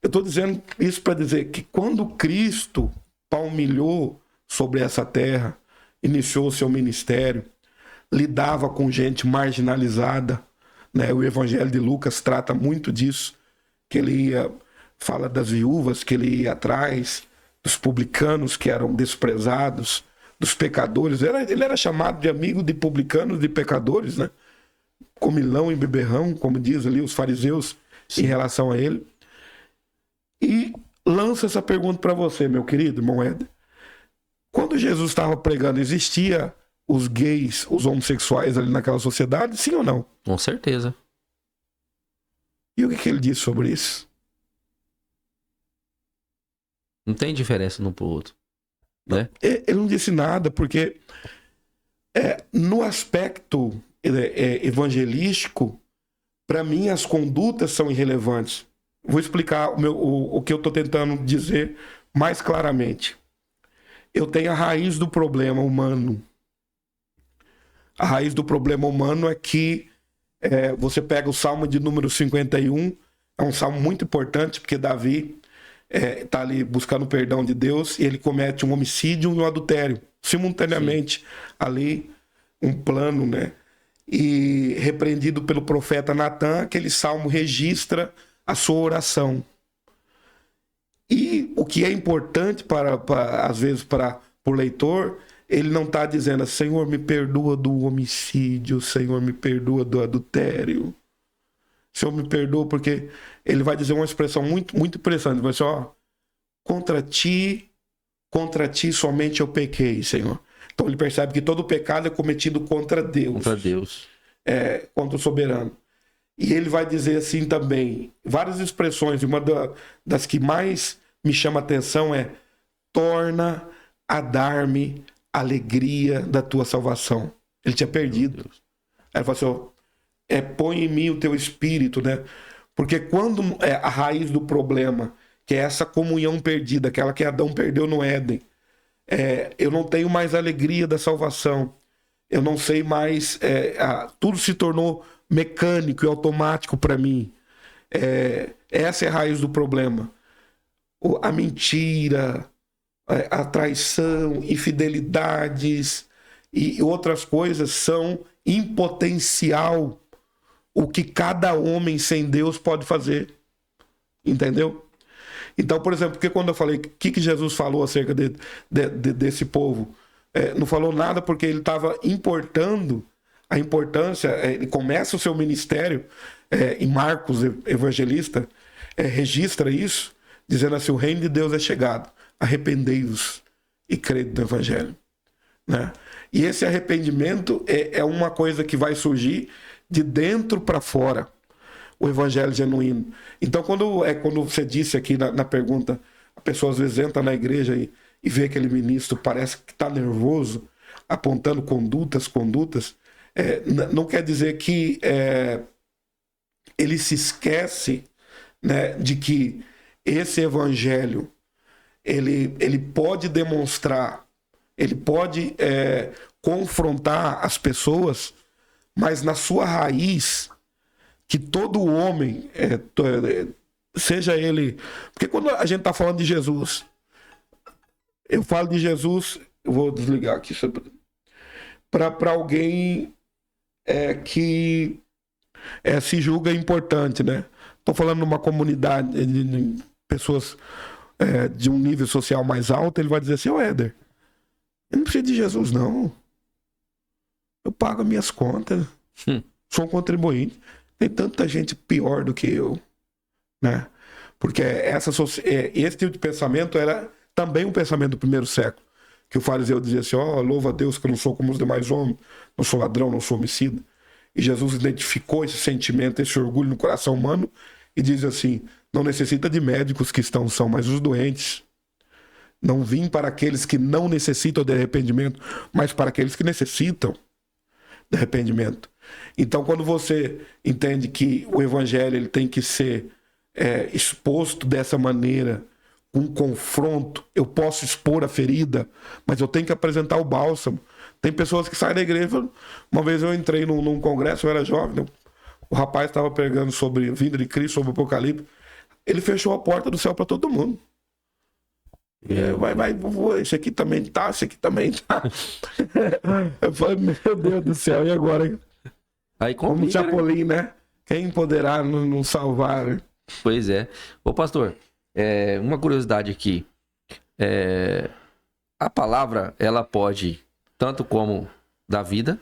Eu estou dizendo isso para dizer que quando Cristo palmilhou sobre essa terra, iniciou o seu ministério, lidava com gente marginalizada, né? O Evangelho de Lucas trata muito disso, que ele fala das viúvas, que ele ia atrás, dos publicanos que eram desprezados, dos pecadores. Ele era chamado de amigo de publicanos, de pecadores, né? Comilão e beberrão, como diz ali os fariseus. Sim. Em relação a ele. E lança essa pergunta para você, meu querido irmão Éder. Quando Jesus estava pregando, existia os gays, os homossexuais ali naquela sociedade, sim ou não? Com certeza. E o que ele disse sobre isso? Não tem diferença um pro outro, né? Ele não disse nada, porque no aspecto evangelístico, para mim as condutas são irrelevantes. Vou explicar o que eu estou tentando dizer mais claramente. Eu tenho a raiz do problema humano. A raiz do problema humano é que você pega o Salmo de número 51, é um salmo muito importante, porque Davi está ali buscando o perdão de Deus e ele comete um homicídio e um adultério, simultaneamente. Sim. Ali, um plano, né? E repreendido pelo profeta Natan, aquele salmo registra a sua oração. E o que é importante às vezes para o leitor, ele não está dizendo: Senhor, me perdoa do homicídio, Senhor, me perdoa do adultério, Senhor, me perdoa, porque ele vai dizer uma expressão muito, muito interessante. Vai dizer: ó, contra ti somente eu pequei, Senhor. Então ele percebe que todo pecado é cometido contra Deus. Contra Deus. Contra o soberano. E ele vai dizer assim também, várias expressões, e uma das que mais me chama a atenção é: torna a dar-me alegria da tua salvação. Ele tinha perdido. Aí ele falou assim: põe em mim o teu espírito, né? Porque quando a raiz do problema, que é essa comunhão perdida, aquela que Adão perdeu no Éden, eu não tenho mais alegria da salvação, eu não sei mais, tudo se tornou mecânico e automático para mim. Essa é a raiz do problema. A mentira, a traição, infidelidades e outras coisas são em potencial o que cada homem sem Deus pode fazer. Entendeu? Então, por exemplo, porque quando eu falei o que Jesus falou acerca desse povo, não falou nada, porque ele estava importando a importância. Ele começa o seu ministério em Marcos, evangelista, registra isso, dizendo assim: o reino de Deus é chegado, arrependei-vos e crede no evangelho, né? E esse arrependimento é uma coisa que vai surgir de dentro para fora, o evangelho genuíno. Então, quando você disse aqui na pergunta, a pessoa às vezes entra na igreja e vê aquele ministro, parece que está nervoso, apontando condutas, não quer dizer que ele se esquece, né, de que esse evangelho ele pode demonstrar, ele pode confrontar as pessoas, mas na sua raiz, que todo homem, seja ele... Porque quando a gente está falando de Jesus, eu falo de Jesus, eu vou desligar aqui, para alguém que se julga importante, né? Estou falando numa comunidade de pessoas de um nível social mais alto, ele vai dizer assim: ô Éder, eu não preciso de Jesus, não. Eu pago as minhas contas. Sou um contribuinte. Tem tanta gente pior do que eu, né? Porque esse tipo de pensamento era também um pensamento do primeiro século, que o fariseu dizia assim, louva a Deus que eu não sou como os demais homens, não sou ladrão, não sou homicida. E Jesus identificou esse sentimento, esse orgulho no coração humano e diz assim, não necessita de médicos que são, mas os doentes. Não vim para aqueles que não necessitam de arrependimento, mas para aqueles que necessitam de arrependimento. Então, quando você entende que o evangelho ele tem que ser exposto dessa maneira, um confronto, eu posso expor a ferida, mas eu tenho que apresentar o bálsamo. Tem pessoas que saem da igreja. Uma vez eu entrei num congresso, eu era jovem, o rapaz estava pregando sobre a vinda de Cristo, sobre o Apocalipse. Ele fechou a porta do céu para todo mundo. Esse aqui também tá, esse aqui também tá. Eu falei, meu Deus do céu, e agora? Aí como Chapolin, né? Quem poderá nos salvar? Né? Pois é. Ô pastor, uma curiosidade aqui. A palavra, ela pode, tanto como dar vida.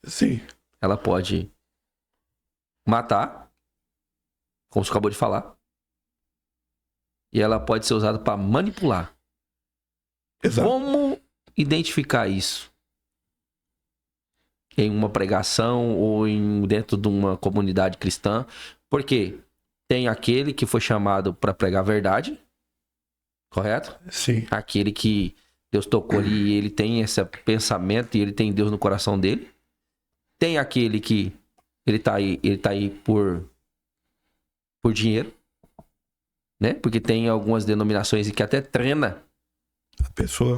Sim. Ela pode matar, como você acabou de falar. E ela pode ser usada para manipular. Exato. Como identificar isso? Em uma pregação ou dentro de uma comunidade cristã? Porque tem aquele que foi chamado para pregar a verdade, correto? Sim. Aquele que Deus tocou ali e ele tem esse pensamento e ele tem Deus no coração dele. Tem aquele que ele tá aí por dinheiro. Né? Porque tem algumas denominações que até treina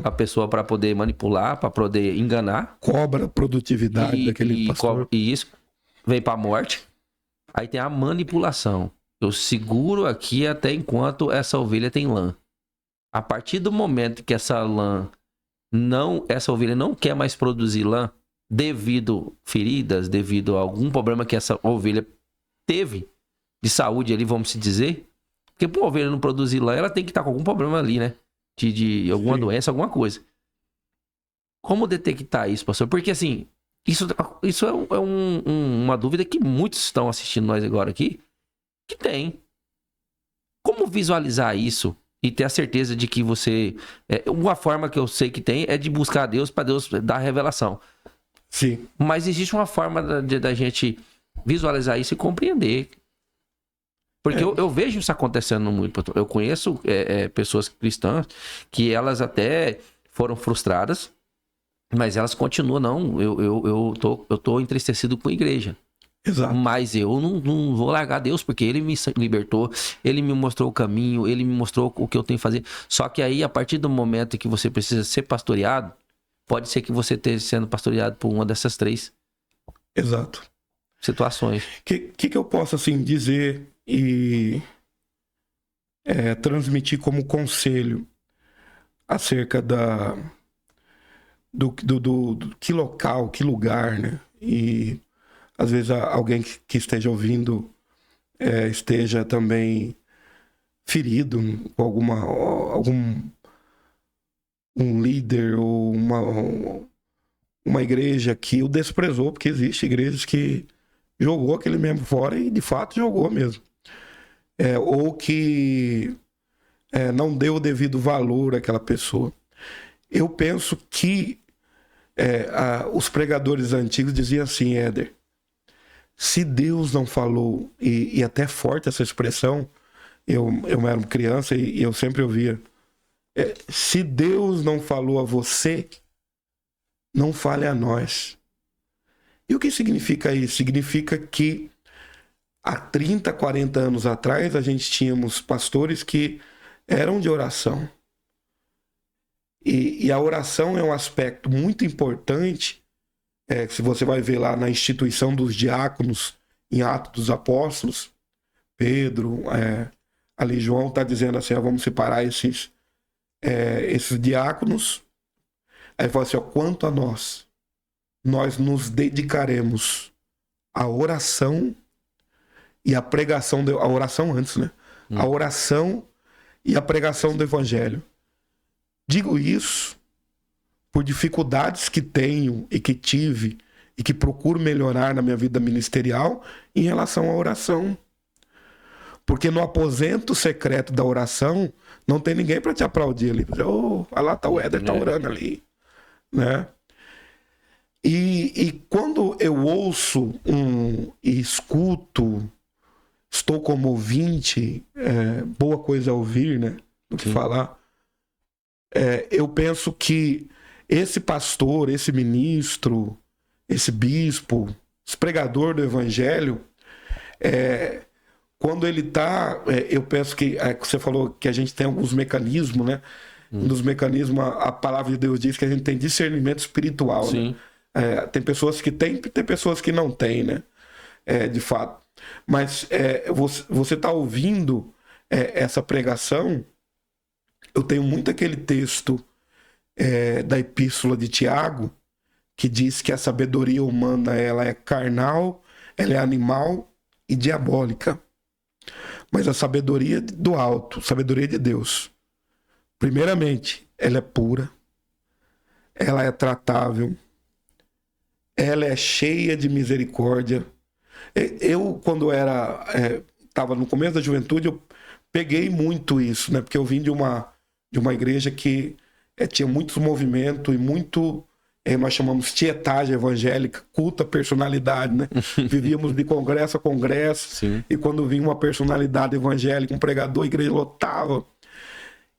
a pessoa para poder manipular, para poder enganar. Cobra a produtividade daquele pastor. E isso vem para a morte. Aí tem a manipulação. Eu seguro aqui até enquanto essa ovelha tem lã. A partir do momento que essa ovelha não quer mais produzir lã, devido feridas, devido a algum problema que essa ovelha teve de saúde ali, vamos se dizer. Porque pra uma ovelha não produzir lã, ela tem que estar com algum problema ali, né? De alguma doença, alguma coisa. Como detectar isso, pastor? Porque assim, isso é uma dúvida que muitos estão assistindo nós agora aqui, que tem. Como visualizar isso e ter a certeza de que você... uma forma que eu sei que tem é de buscar a Deus para Deus dar revelação. Sim. Mas existe uma forma da gente visualizar isso e compreender. Porque eu vejo isso acontecendo muito. Eu conheço pessoas cristãs que elas até foram frustradas, mas elas continuam, não, eu tô entristecido com a igreja. Exato. Mas eu não vou largar Deus, porque Ele me libertou, Ele me mostrou o caminho, Ele me mostrou o que eu tenho que fazer. Só que aí, a partir do momento que você precisa ser pastoreado, pode ser que você esteja sendo pastoreado por uma dessas três situações. Que eu posso, assim, dizer e transmitir como conselho acerca do que local, que lugar, né? E às vezes alguém que esteja ouvindo esteja também ferido com algum líder ou uma igreja que o desprezou, porque existe igrejas que jogou aquele membro fora e de fato jogou mesmo. Ou que não deu o devido valor àquela pessoa. Eu penso que os pregadores antigos diziam assim, Éder, se Deus não falou, e até forte essa expressão, eu era criança e eu sempre ouvia, se Deus não falou a você, não fale a nós. E o que significa isso? Significa que há 30, 40 anos atrás, a gente tínhamos pastores que eram de oração. E a oração é um aspecto muito importante, se você vai ver lá na instituição dos diáconos, em Atos dos Apóstolos, Pedro, ali João está dizendo assim, vamos separar esses diáconos. Aí fala assim, quanto a nós nos dedicaremos à oração e à pregação, a oração antes, né? A oração e a pregação do evangelho. Digo isso por dificuldades que tenho e que tive e que procuro melhorar na minha vida ministerial em relação à oração. Porque no aposento secreto da oração, não tem ninguém para te aplaudir ali. Oh, olha lá, tá o Éder, tá orando ali. Né? E quando eu ouço e escuto, estou como ouvinte, boa coisa a ouvir, né? Do que falar. Eu penso que esse pastor, esse ministro, esse bispo, esse pregador do evangelho, quando ele está, eu penso que você falou que a gente tem alguns mecanismos, né? Um dos mecanismos, a palavra de Deus diz que a gente tem discernimento espiritual. Sim. Né? Tem pessoas que têm, tem pessoas que não têm, né? De fato. Mas você está ouvindo essa pregação. Eu tenho muito aquele texto da epístola de Tiago, que diz que a sabedoria humana ela é carnal, ela é animal e diabólica. Mas a sabedoria do alto, sabedoria de Deus, primeiramente, ela é pura, ela é tratável, ela é cheia de misericórdia. Eu, quando estava no começo da juventude, eu peguei muito isso, né? Porque eu vim de uma igreja que tinha muitos movimentos e muito, nós chamamos tietagem evangélica, culto à personalidade, né? Vivíamos de congresso a congresso. Sim. E quando vinha uma personalidade evangélica, um pregador, a igreja lotava.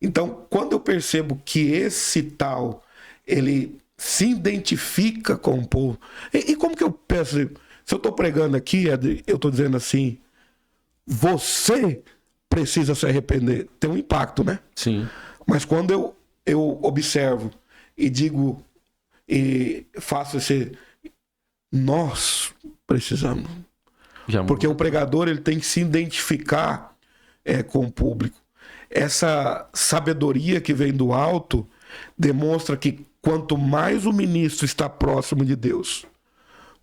Então, quando eu percebo que esse tal, ele se identifica com o povo, e como que eu penso, se eu estou pregando aqui, eu estou dizendo assim, você precisa se arrepender, tem um impacto, né? Sim. Mas quando eu observo e digo, e faço nós precisamos. Porque o pregador ele tem que se identificar com o público. Essa sabedoria que vem do alto demonstra que quanto mais o ministro está próximo de Deus,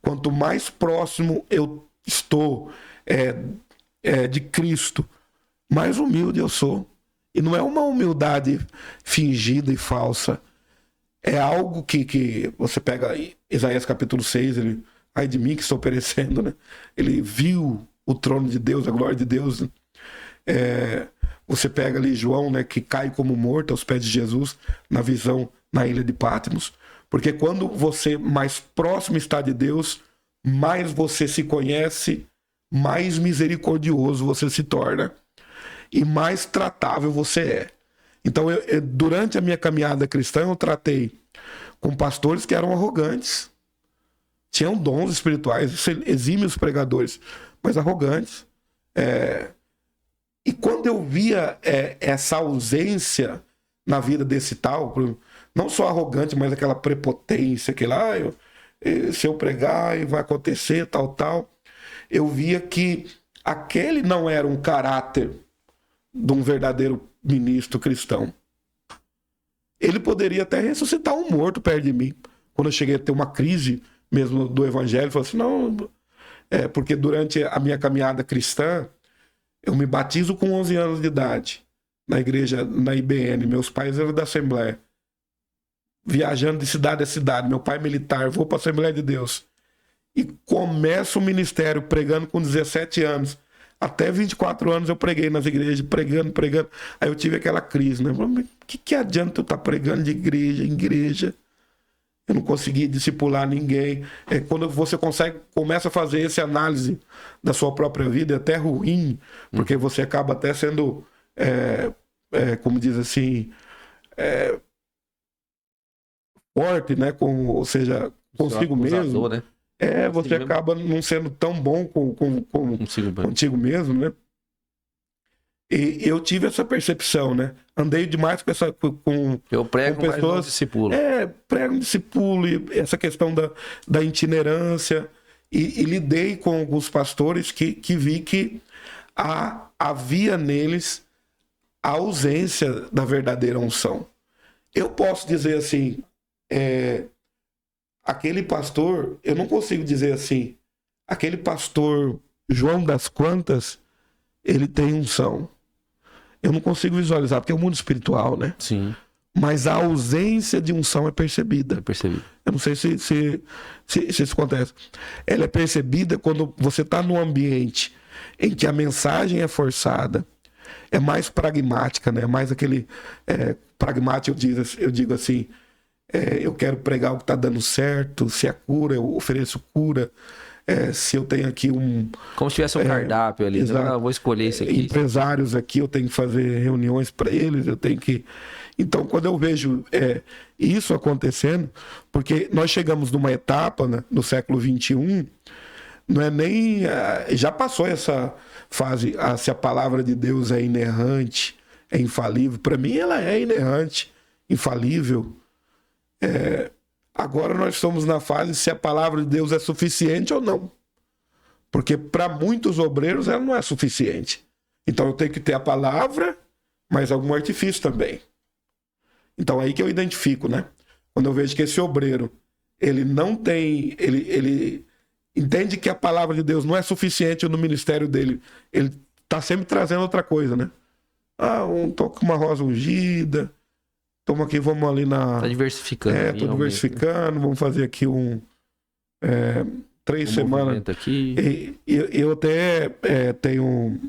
quanto mais próximo eu estou de Cristo, mais humilde eu sou. E não é uma humildade fingida e falsa. É algo que você pega aí, Isaías capítulo 6, ai de mim que estou perecendo, né? Ele viu o trono de Deus, a glória de Deus. Né? Você pega ali João, né, que cai como morto aos pés de Jesus na visão na ilha de Patmos. Porque quando você mais próximo está de Deus, mais você se conhece, mais misericordioso você se torna e mais tratável você é. Então, durante a minha caminhada cristã, eu tratei com pastores que eram arrogantes. Tinham dons espirituais, exímios pregadores, mas arrogantes. E quando eu via essa ausência na vida desse tal, não só arrogante, mas aquela prepotência, que lá, se eu pregar, vai acontecer, tal, eu via que aquele não era um caráter de um verdadeiro ministro cristão. Ele poderia até ressuscitar um morto perto de mim. Quando eu cheguei a ter uma crise mesmo do evangelho, eu falei assim, não, porque durante a minha caminhada cristã, eu me batizo com 11 anos de idade, na igreja, na IBN, meus pais eram da Assembleia, viajando de cidade a cidade, meu pai é militar, vou para a Assembleia de Deus, e começo o ministério pregando com 17 anos, até 24 anos eu preguei nas igrejas, pregando. Aí eu tive aquela crise, né? O que adianta eu estar pregando de igreja em igreja? Eu não consegui discipular ninguém. Quando você começa a fazer essa análise da sua própria vida, é até ruim, porque você acaba até sendo, como diz assim, forte, né? Ou seja, consigo mesmo. Né? Você acaba não sendo tão bom contigo mesmo, né? E eu tive essa percepção, né? Andei demais eu prego, com pessoas, mas não discipulo. Prego, discipulo, e essa questão da itinerância. E lidei com alguns pastores que vi que havia neles a ausência da verdadeira unção. Eu posso dizer assim, aquele pastor, eu não consigo dizer assim, aquele pastor João das Quantas, ele tem unção. Eu não consigo visualizar, porque é o mundo espiritual, né? Sim. mas a ausência de unção é percebida. Eu percebi. Eu não sei se isso acontece. Ela é percebida quando você está num ambiente em que a mensagem é forçada, é mais pragmática, né? Mais aquele pragmático, eu digo assim, eu quero pregar o que está dando certo, se é cura, eu ofereço cura, se eu tenho aqui como se tivesse um cardápio ali, né? Eu vou escolher isso aqui. Empresários aqui, eu tenho que fazer reuniões para eles, eu tenho que... Então, quando eu vejo isso acontecendo, porque nós chegamos numa etapa, né, no século XXI, não é nem... já passou essa fase, se a palavra de Deus é inerrante, é infalível. Para mim, ela é inerrante, infalível. Agora nós estamos na fase se a palavra de Deus é suficiente ou não. Porque para muitos obreiros ela não é suficiente. Então eu tenho que ter a palavra, mas algum artifício também. Então aí que eu identifico, né? Quando eu vejo que esse obreiro, ele não tem... Ele entende que a palavra de Deus não é suficiente no ministério dele. Ele está sempre trazendo outra coisa, né? Tô com uma rosa ungida... Toma aqui, vamos ali na... Tá diversificando. Tô diversificando, vamos fazer aqui 3 semanas. Aqui. Eu até tenho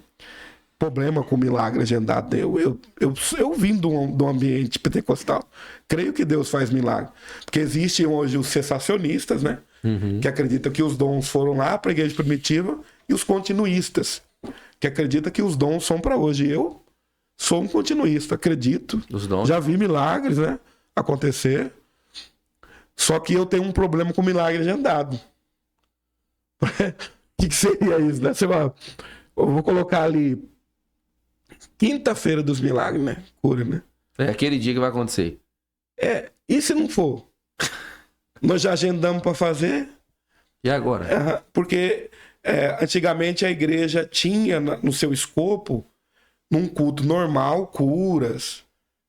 problema com milagre agendado. Eu vim de um ambiente pentecostal. Creio que Deus faz milagre. Porque existem hoje os cessacionistas, né? Uhum. Que acreditam que os dons foram lá para a igreja primitiva, e os continuistas, que acreditam que os dons são para hoje. Eu sou um continuista, acredito. Já vi milagres, né, acontecer. Só que eu tenho um problema com milagre agendado. O que seria isso, né? Eu vou colocar ali quinta-feira dos milagres, né? Cura, né? É aquele dia que vai acontecer. E se não for? Nós já agendamos para fazer. E agora? Porque antigamente a igreja tinha no seu escopo, num culto normal, curas,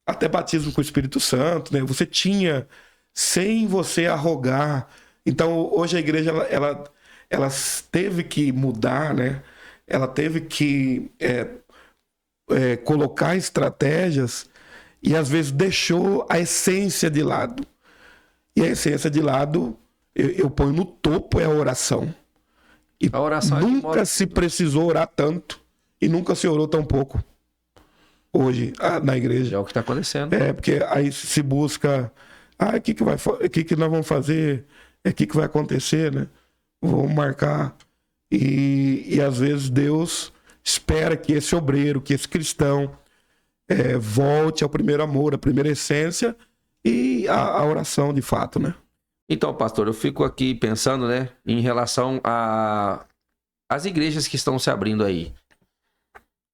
até batismo com o Espírito Santo, né? Você tinha, sem você arrogar. Então, hoje a igreja, ela teve que mudar, né? Ela teve que colocar estratégias e, às vezes, deixou a essência de lado. E a essência de lado, eu ponho no topo, é a oração. E a oração nunca se precisou orar tanto e nunca se orou tão pouco hoje na igreja. É o que está acontecendo. Porque aí se busca, o que nós vamos fazer, o que vai acontecer, né? Vamos marcar. E às vezes Deus espera que esse obreiro, que esse cristão volte ao primeiro amor, à primeira essência e a oração de fato, né? Então, pastor, eu fico aqui pensando, né, em relação às igrejas que estão se abrindo aí.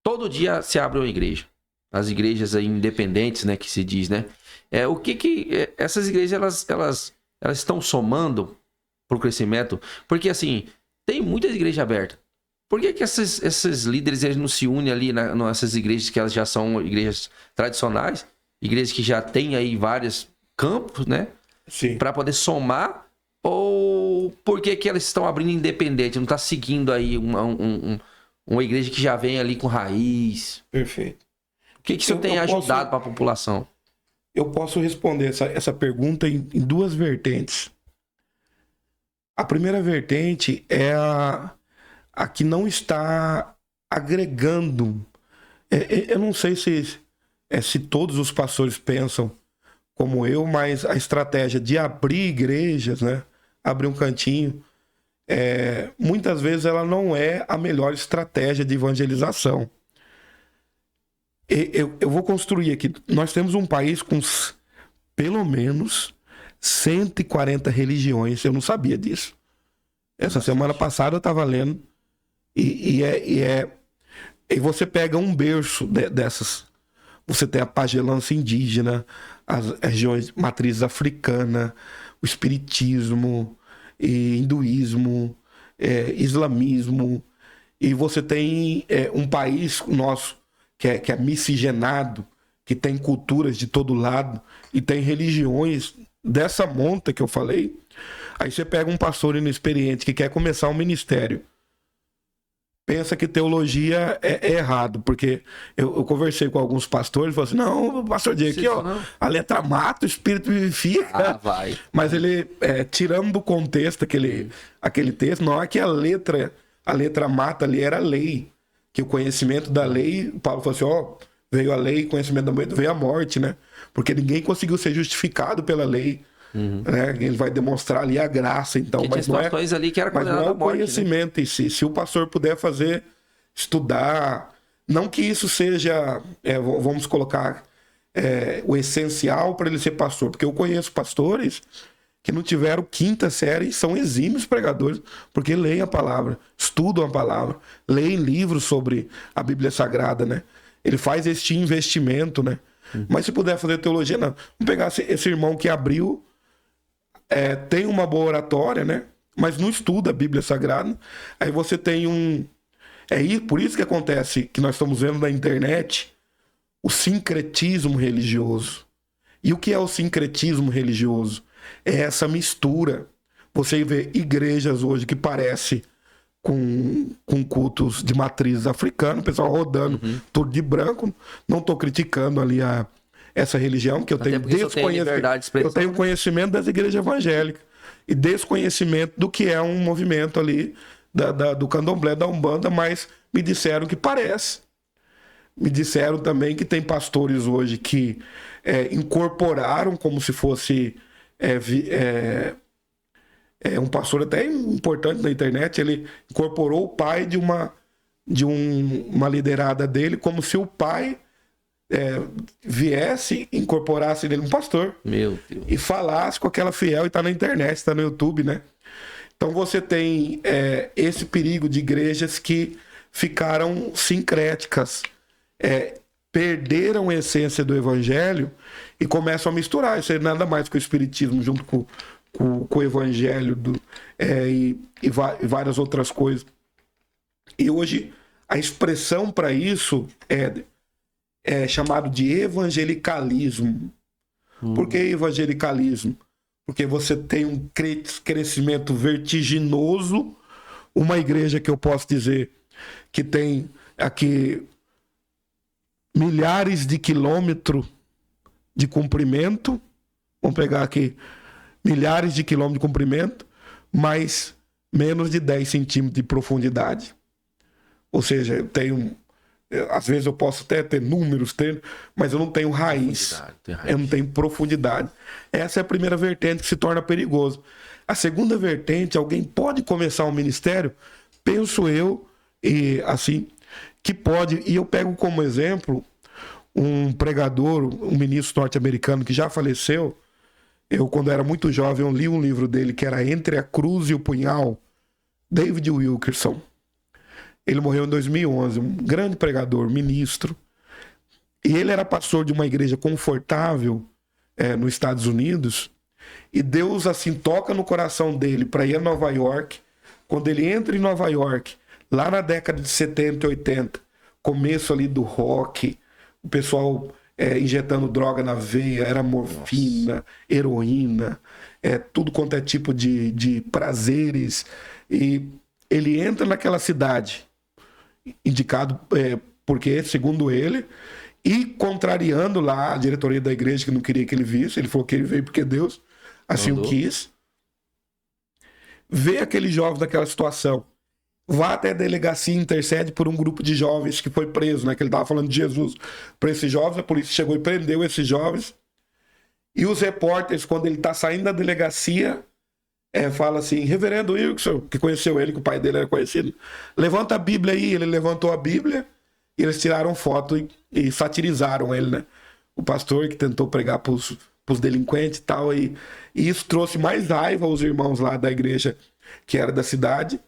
Todo dia se abre uma igreja. As igrejas aí independentes, né, que se diz, né? O que essas igrejas, elas estão somando para o crescimento? Porque, assim, tem muitas igrejas abertas. Por que esses líderes eles não se unem ali nessas igrejas que elas já são igrejas tradicionais? Igrejas que já têm aí vários campos, né? Sim. Para poder somar, ou por que elas estão abrindo independente? Não está seguindo aí uma igreja que já vem ali com raiz? Perfeito. O que isso tem ajudado para a população? Eu posso responder essa pergunta em 2 vertentes. A primeira vertente é a que não está agregando. Eu não sei se todos os pastores pensam como eu, mas a estratégia de abrir igrejas, né? Abrir um cantinho, muitas vezes ela não é a melhor estratégia de evangelização. Eu vou construir aqui. Nós temos um país com pelo menos 140 religiões. Eu não sabia disso. Essa semana passada eu estava lendo. E você pega um berço dessas. Você tem a pagelança indígena, as regiões matrizes africana, o espiritismo, hinduísmo, islamismo. E você tem um país nosso que é miscigenado, que tem culturas de todo lado e tem religiões dessa monta que eu falei. Aí você pega um pastor inexperiente que quer começar um ministério. pensa que teologia é errado, porque eu conversei com alguns pastores e falei assim, não, pastor Diego, aqui, ó, a letra mata, o espírito vivifica. Ah, vai. Mas ele, tirando do contexto aquele texto, não é que a letra mata ali era a lei, que o conhecimento da lei, Paulo falou assim, ó, veio a lei, conhecimento da lei, veio a morte, né? Porque ninguém conseguiu ser justificado pela lei. Né? Ele vai demonstrar ali a graça, então, mas não é, ali que era mas não é o morte, conhecimento, né? Em si. Se o pastor puder estudar, não que isso seja, vamos colocar, o essencial para ele ser pastor, porque eu conheço pastores que não tiveram quinta série e são exímios pregadores, porque leem a palavra, estudam a palavra, leem livros sobre a Bíblia Sagrada, né? Ele faz este investimento, né? Mas se puder fazer teologia, não. Vamos pegar esse irmão que abriu, tem uma boa oratória, né? Mas não estuda a Bíblia Sagrada. Aí você tem por isso que acontece que nós estamos vendo na internet o sincretismo religioso. E o que é o sincretismo religioso? É essa mistura. Você vê igrejas hoje que parecem com cultos de matriz africana, o pessoal rodando tudo de branco. Não estou criticando ali essa religião, que eu tenho desconhecimento. Eu tenho conhecimento das igrejas evangélicas e desconhecimento do que é um movimento ali do candomblé, da Umbanda, mas me disseram que parece. Me disseram também que tem pastores hoje que incorporaram como se fosse um pastor até importante na internet, ele incorporou o pai de uma liderada dele, como se o pai viesse, incorporasse nele um pastor. Meu Deus. E falasse com aquela fiel, e tá na internet, tá no YouTube, né? Então você tem esse perigo de igrejas que ficaram sincréticas, perderam a essência do evangelho e começam a misturar. Isso é nada mais que o espiritismo junto com o evangelho e várias outras coisas. E hoje a expressão para isso é chamado de evangelicalismo. Por que evangelicalismo? Porque você tem um crescimento vertiginoso, uma igreja que eu posso dizer que tem aqui milhares de quilômetros de comprimento, vamos pegar aqui milhares de quilômetros de comprimento, mas menos de 10 centímetros de profundidade. Ou seja, eu tenho, às vezes eu posso até ter números, mas eu não tenho raiz. Eu não tenho profundidade. Essa é a primeira vertente que se torna perigoso. A segunda vertente, alguém pode começar um ministério, penso eu, e assim, que pode, e eu pego como exemplo um pregador, um ministro norte-americano que já faleceu. Eu, quando era muito jovem, eu li um livro dele que era Entre a Cruz e o Punhal, David Wilkerson. Ele morreu em 2011, um grande pregador, ministro. E ele era pastor de uma igreja confortável nos Estados Unidos. E Deus, assim, toca no coração dele para ir a Nova York. Quando ele entra em Nova York, lá na década de 70 e 80, começo ali do rock, o pessoal injetando droga na veia, era morfina, heroína, tudo quanto é tipo de prazeres. E ele entra naquela cidade, indicado porque, segundo ele, e contrariando lá a diretoria da igreja que não queria que ele visse, ele falou que ele veio porque Deus assim o quis. Vê aquele jovem naquela situação, vá até a delegacia e intercede por um grupo de jovens que foi preso, né? Que ele estava falando de Jesus para esses jovens, a polícia chegou e prendeu esses jovens. E os repórteres, quando ele está saindo da delegacia, fala assim, reverendo Wilson, que conheceu ele, que o pai dele era conhecido, levanta a Bíblia aí. Ele levantou a Bíblia e eles tiraram foto e satirizaram ele, né? O pastor que tentou pregar para os delinquentes e tal, e isso trouxe mais raiva aos irmãos lá da igreja que era da cidade.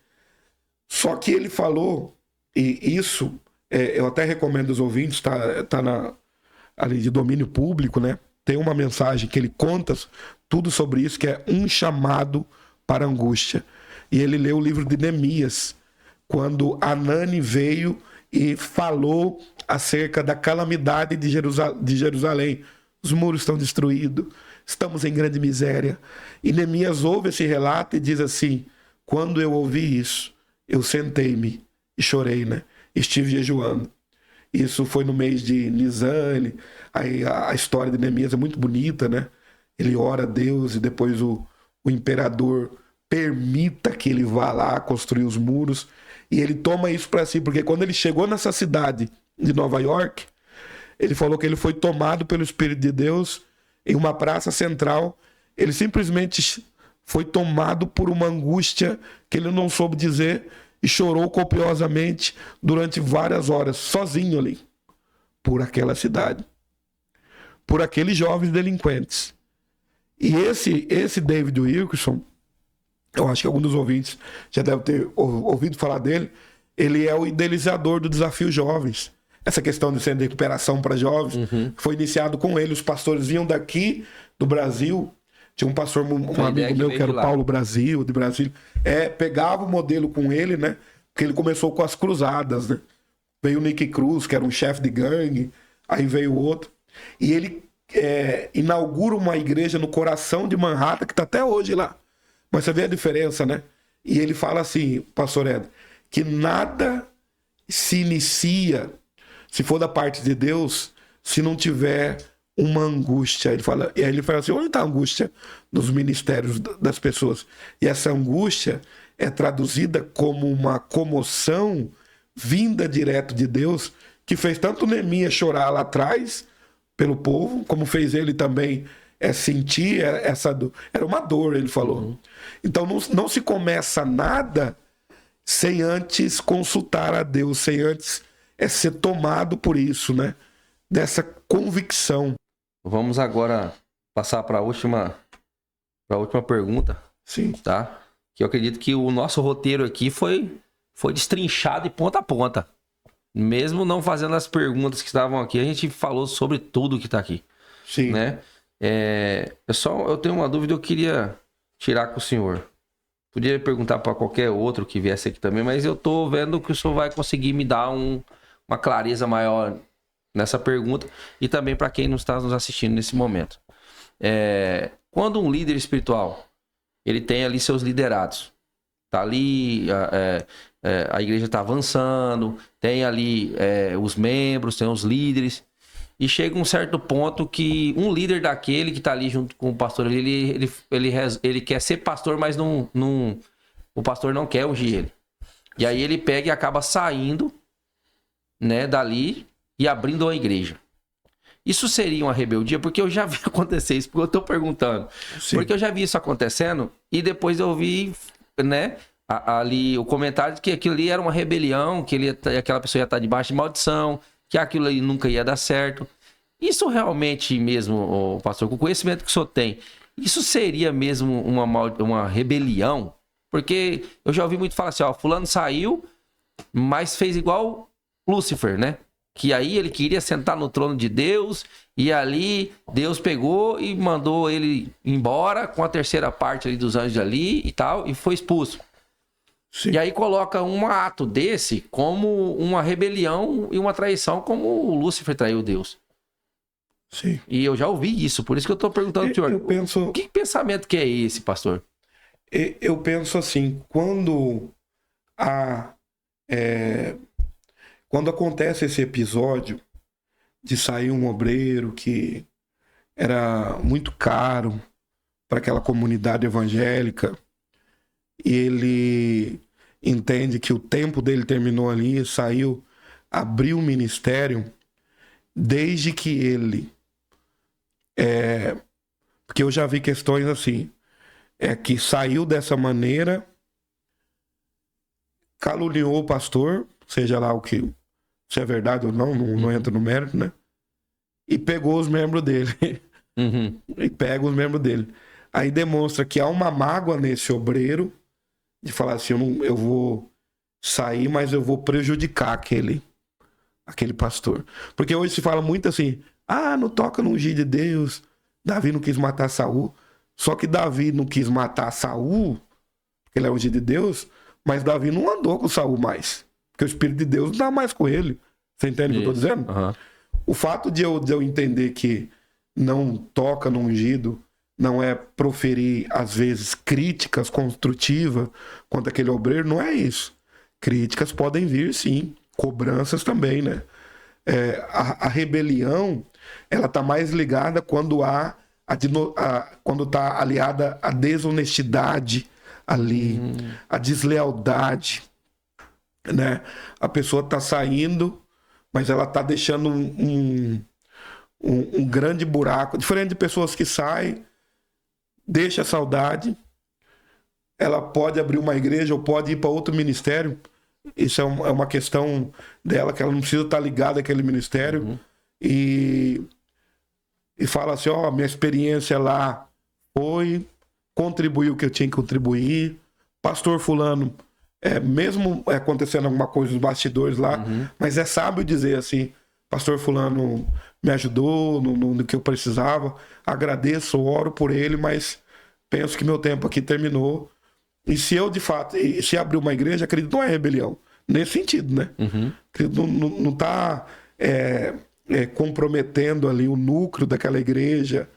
Só que ele falou, e isso eu até recomendo aos ouvintes, tá ali de domínio público, né? Tem uma mensagem que ele conta tudo sobre isso, que é um chamado para a angústia. E ele leu o livro de Neemias, quando Anani veio e falou acerca da calamidade de Jerusalém. Os muros estão destruídos, estamos em grande miséria. E Neemias ouve esse relato e diz assim, quando eu ouvi isso, eu sentei-me e chorei, né? Estive jejuando. Isso foi no mês de Nisan. Aí a história de Neemias é muito bonita, né? Ele ora a Deus e depois o imperador permita que ele vá lá construir os muros. E ele toma isso para si, porque quando ele chegou nessa cidade de Nova York, ele falou que ele foi tomado pelo Espírito de Deus em uma praça central. Ele simplesmente foi tomado por uma angústia que ele não soube dizer e chorou copiosamente durante várias horas, sozinho ali, por aquela cidade, por aqueles jovens delinquentes. E esse David Wilkerson, eu acho que algum dos ouvintes já deve ter ouvido falar dele, ele é o idealizador do Desafio Jovens. Essa questão de centro de recuperação para jovens foi iniciado com ele. Os pastores vinham daqui do Brasil. Tinha um pastor, um amigo meu que era o Paulo Brasil, de Brasília. Pegava o modelo com ele, né? Porque ele começou com as cruzadas, né? Veio o Nick Cruz, que era um chefe de gangue. Aí veio outro. E ele inaugura uma igreja no coração de Manhattan, que está até hoje lá. Mas você vê a diferença, né? E ele fala assim, pastor Ed, que nada se inicia, se for da parte de Deus, se não tiver uma angústia. E aí ele fala assim, onde está a angústia nos ministérios das pessoas? E essa angústia é traduzida como uma comoção vinda direto de Deus, que fez tanto Neemias chorar lá atrás pelo povo, como fez ele também sentir era uma dor, ele falou. Então não se começa nada sem antes consultar a Deus, sem antes ser tomado por isso, né? Dessa convicção. Vamos agora passar para a última pergunta. Sim. Tá? Que eu acredito que o nosso roteiro aqui foi destrinchado de ponta a ponta. Mesmo não fazendo as perguntas que estavam aqui, a gente falou sobre tudo que está aqui. Sim. Né? Eu tenho uma dúvida, eu queria tirar com o senhor. Podia perguntar para qualquer outro que viesse aqui também, mas eu tô vendo que o senhor vai conseguir me dar uma clareza maior nessa pergunta e também para quem não está nos assistindo nesse momento. Quando um líder espiritual, ele tem ali seus liderados, tá ali, a igreja está avançando, tem ali os membros, tem os líderes, e chega um certo ponto que um líder daquele que está ali junto com o pastor, ele quer ser pastor, mas o pastor não quer ungir ele. E aí ele pega e acaba saindo, né, dali e abrindo uma igreja. Isso seria uma rebeldia? Porque eu já vi acontecer isso, porque eu tô perguntando. Sim. Porque eu já vi isso acontecendo e depois eu vi, né, ali o comentário de que aquilo ali era uma rebelião, que aquela pessoa ia estar debaixo de maldição, que aquilo ali nunca ia dar certo. Isso realmente mesmo, pastor, com o conhecimento que o senhor tem, isso seria mesmo uma rebelião? Porque eu já ouvi muito falar assim, fulano saiu, mas fez igual Lúcifer, né? Que aí ele queria sentar no trono de Deus e ali Deus pegou e mandou ele embora com a terceira parte ali dos anjos ali e tal, e foi expulso. Sim. E aí coloca um ato desse como uma rebelião e uma traição, como o Lúcifer traiu Deus. Sim. E eu já ouvi isso, por isso que eu tô perguntando pro senhor. Que pensamento que é esse, pastor? Eu penso assim, quando acontece esse episódio de sair um obreiro que era muito caro para aquela comunidade evangélica, e ele entende que o tempo dele terminou ali, saiu, abriu o ministério, desde que ele... porque eu já vi questões assim, que saiu dessa maneira, caluniou o pastor, seja lá o que, se é verdade ou não entra no mérito, né? E pegou os membros dele. Uhum. E pega os membros dele. Aí demonstra que há uma mágoa nesse obreiro, de falar assim, eu vou sair, mas eu vou prejudicar aquele pastor. Porque hoje se fala muito assim, não toca no ungir de Deus, Davi não quis matar Saul. Só que Davi não quis matar Saul, porque ele é ungido de Deus, mas Davi não andou com Saul mais. Porque o Espírito de Deus não dá mais com ele. Você entende o que eu tô dizendo? Uhum. O fato de eu entender que não toca no ungido não é proferir, às vezes, críticas construtivas contra aquele obreiro, não é isso. Críticas podem vir, sim. Cobranças também, né? A rebelião, ela tá mais ligada quando quando tá aliada à desonestidade ali, a deslealdade, né? A pessoa tá saindo, mas ela tá deixando um grande buraco. Diferente de pessoas que saem, deixa a saudade, ela pode abrir uma igreja ou pode ir para outro ministério. Isso é uma questão dela, que ela não precisa estar ligada àquele ministério. E fala assim, ó, minha experiência lá contribuiu o que eu tinha que contribuir. Pastor fulano, mesmo acontecendo alguma coisa nos bastidores lá, mas é sábio dizer assim, pastor fulano me ajudou no que eu precisava, agradeço, oro por ele, mas penso que meu tempo aqui terminou. E se eu, de fato, se abrir uma igreja, acredito que não é rebelião. Nesse sentido, né? Não está comprometendo ali o núcleo daquela igreja,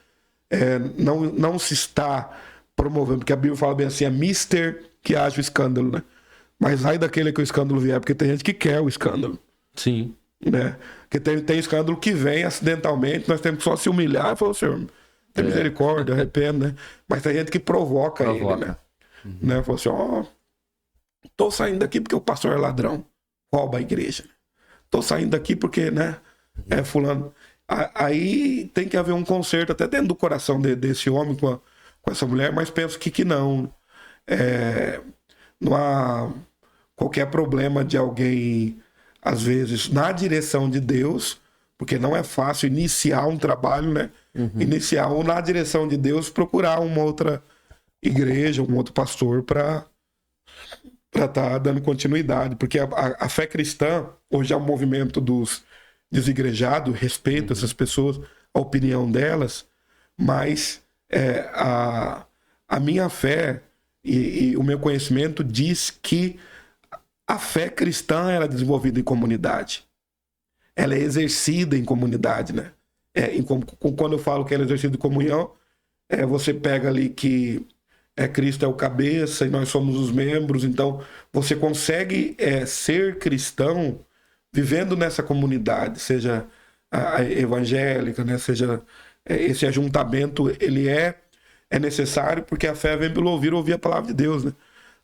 não se está promovendo, porque a Bíblia fala bem assim, é mister que haja o escândalo, né? Mas ai daquele que o escândalo vier, porque tem gente que quer o escândalo. Sim. Né? Porque tem escândalo que vem acidentalmente, nós temos que só se humilhar e falar, Senhor, tem misericórdia, arrepende, né? Mas tem gente que provoca. Ele, né? Né? Falou assim, tô saindo daqui porque o pastor é ladrão, rouba a igreja. Tô saindo daqui porque, né, é fulano. Aí tem que haver um conserto até dentro do coração desse homem com essa mulher, mas penso que não. Não há qualquer problema de alguém, às vezes, na direção de Deus, porque não é fácil iniciar um trabalho, né? Iniciar ou na direção de Deus, procurar uma outra igreja, um outro pastor para estar dando continuidade, porque a fé cristã, hoje é um movimento dos desigrejados, respeito essas pessoas, a opinião delas, mas a minha fé e o meu conhecimento diz que a fé cristã ela é desenvolvida em comunidade, ela é exercida em comunidade, né? Quando eu falo que ela é exercida em comunhão, você pega ali que Cristo é o cabeça e nós somos os membros, então você consegue ser cristão vivendo nessa comunidade, seja a evangélica, né? Seja esse ajuntamento, ele é necessário porque a fé vem pelo ouvir a palavra de Deus, né?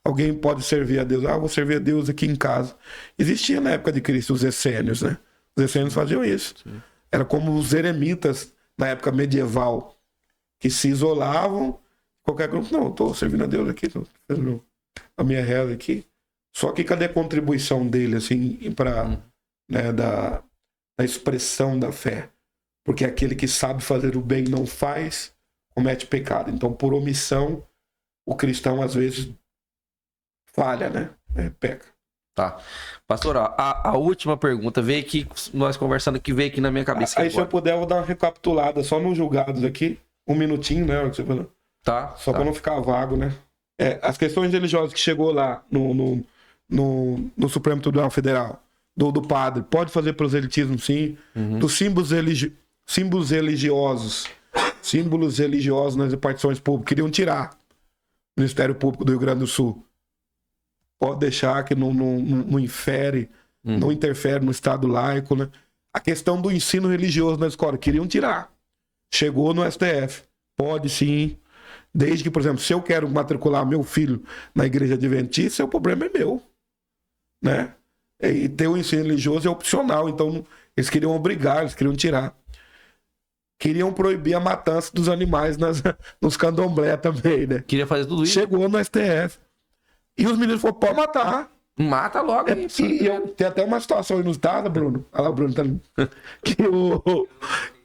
Alguém pode servir a Deus, vou servir a Deus aqui em casa. Existia na época de Cristo os essênios, né? Os essênios faziam isso. Sim. Era como os eremitas na época medieval, que se isolavam. Qualquer grupo, não, estou servindo a Deus aqui, estou fazendo a minha reza aqui. Só que cadê a contribuição dele, assim, para né, da expressão da fé? Porque aquele que sabe fazer o bem e não faz, comete pecado. Então, por omissão, o cristão, às vezes, falha, né? Peca. Tá. Pastor, a última pergunta veio aqui, nós conversando aqui, veio aqui na minha cabeça. Aí, se eu puder, eu vou dar uma recapitulada só nos julgados aqui, um minutinho, né? Que você falou. Tá. Só para não ficar vago, né? As questões religiosas que chegou lá no Supremo Tribunal Federal, do padre, pode fazer proselitismo, sim. Dos símbolos religiosos nas repartições públicas, queriam tirar o Ministério Público do Rio Grande do Sul. Pode deixar que não infere, não interfere no Estado laico, né? A questão do ensino religioso na escola, queriam tirar. Chegou no STF. Pode sim. Desde que, por exemplo, se eu quero matricular meu filho na igreja adventista, o problema é meu, né? E ter o ensino religioso é opcional, então eles queriam obrigar, eles queriam tirar. Queriam proibir a matança dos animais nos candomblé também, né? Queria fazer tudo isso. Chegou no STF. E os meninos falaram, pode matar. Mata logo. Tem até uma situação inusitada, Bruno. Olha lá o Bruno, tá...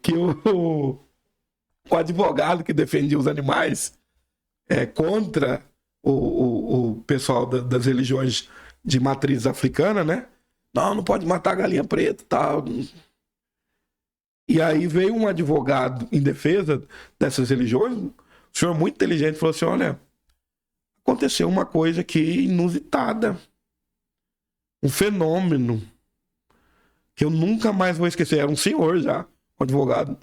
que o advogado que defendia os animais contra o pessoal das religiões de matriz africana, né? Não pode matar a galinha preta e tal. E aí veio um advogado em defesa dessas religiões, um senhor muito inteligente, falou assim, olha, aconteceu uma coisa aqui inusitada, um fenômeno que eu nunca mais vou esquecer. Era um senhor já, um advogado,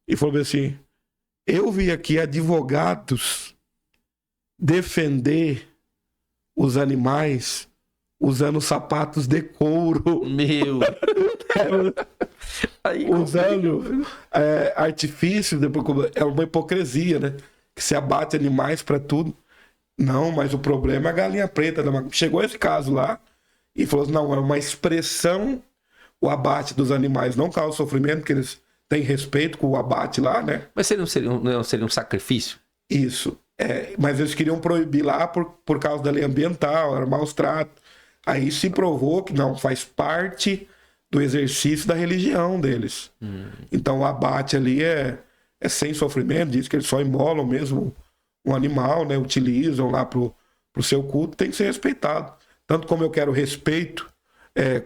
e falou assim, eu vi aqui advogados defender os animais usando sapatos de couro, Meu. Aí, usando artifícios, é uma hipocrisia, né? Que se abate animais para tudo. Não, mas o problema é a galinha preta. Chegou esse caso lá e falou assim, não, é uma expressão, o abate dos animais não causa sofrimento, porque eles têm respeito com o abate lá, né? Mas não seria um sacrifício? Isso. Mas eles queriam proibir lá por causa da lei ambiental, era maus tratos. Aí se provou que não, faz parte do exercício da religião deles. Então o abate ali é sem sofrimento, diz que eles só imolam mesmo um animal, né? Utilizam lá pro seu culto, tem que ser respeitado. Tanto como eu quero respeito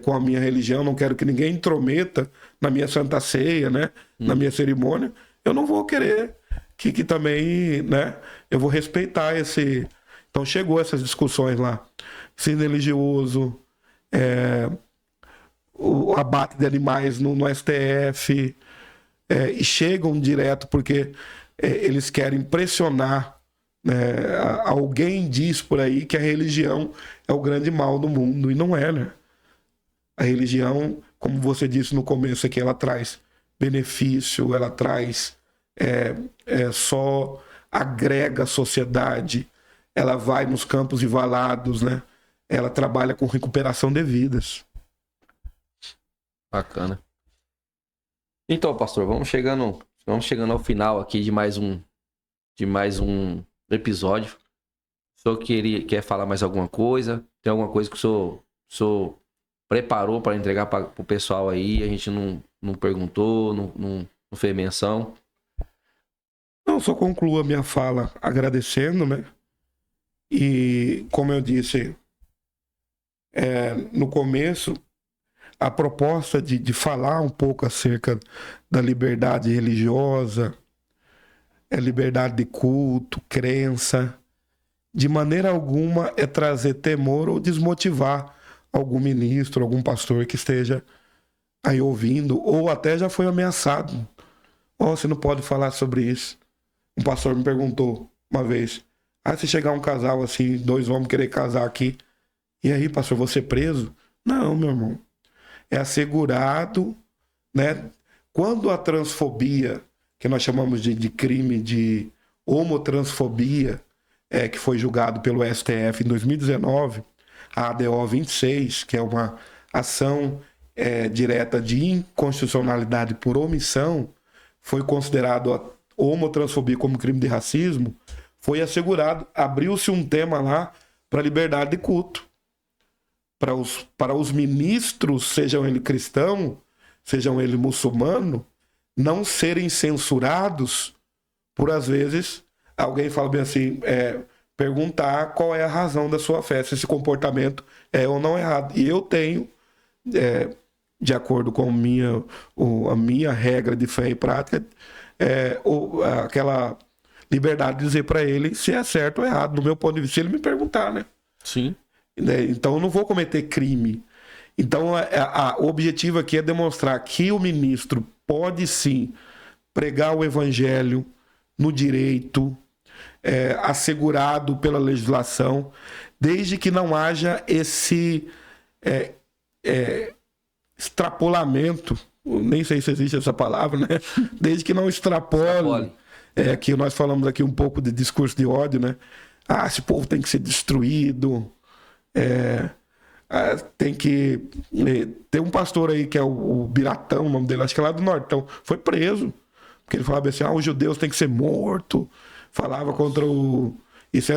com a minha religião, não quero que ninguém intrometa na minha santa ceia, né? Na minha cerimônia, eu não vou querer que também, né? Eu vou respeitar esse... Então chegou essas discussões lá. Ensino religioso, o abate de animais no STF, e chegam direto porque eles querem pressionar, né? Alguém diz por aí que a religião é o grande mal do mundo, e não é, né? A religião, como você disse no começo aqui, ela traz benefício, ela traz só agrega a sociedade, ela vai nos campos e valados, né? Ela trabalha com recuperação de vidas. Bacana. Então, pastor, vamos chegando ao final aqui de mais um episódio. O senhor quer falar mais alguma coisa? Tem alguma coisa que o senhor preparou para entregar para o pessoal aí? A gente não perguntou, não fez menção. Não, só concluo a minha fala agradecendo, né? E, como eu disse no começo, a proposta de falar um pouco acerca da liberdade religiosa, liberdade de culto, crença, de maneira alguma é trazer temor ou desmotivar algum ministro, algum pastor que esteja aí ouvindo, ou até já foi ameaçado. Você não pode falar sobre isso. Um pastor me perguntou uma vez, se chegar um casal assim, 2 homens querer casar aqui, e aí, pastor, vou ser preso? Não, meu irmão. É assegurado, né? Quando a transfobia, que nós chamamos de crime de homotransfobia, que foi julgado pelo STF em 2019, a ADO 26, que é uma ação direta de inconstitucionalidade por omissão, foi considerado a homotransfobia como crime de racismo, foi assegurado, abriu-se um tema lá para liberdade de culto. Para os ministros, sejam eles cristãos, sejam eles muçulmanos, não serem censurados por, às vezes, alguém fala bem assim, perguntar qual é a razão da sua fé, se esse comportamento é ou não errado. E eu tenho, de acordo com a minha regra de fé e prática, aquela liberdade de dizer para ele se é certo ou errado, do meu ponto de vista, se ele me perguntar, né? Sim. Então eu não vou cometer crime. Então o objetivo aqui é demonstrar que o ministro pode sim pregar o evangelho no direito, assegurado pela legislação, desde que não haja esse extrapolamento, nem sei se existe essa palavra, né? Desde que não extrapole. Que nós falamos aqui um pouco de discurso de ódio, né? Esse povo tem que ser destruído. Tem que tem um pastor aí que é o Biratão, o nome dele, acho que é lá do Nortão, foi preso porque ele falava assim, os judeus têm que ser mortos, falava contra isso é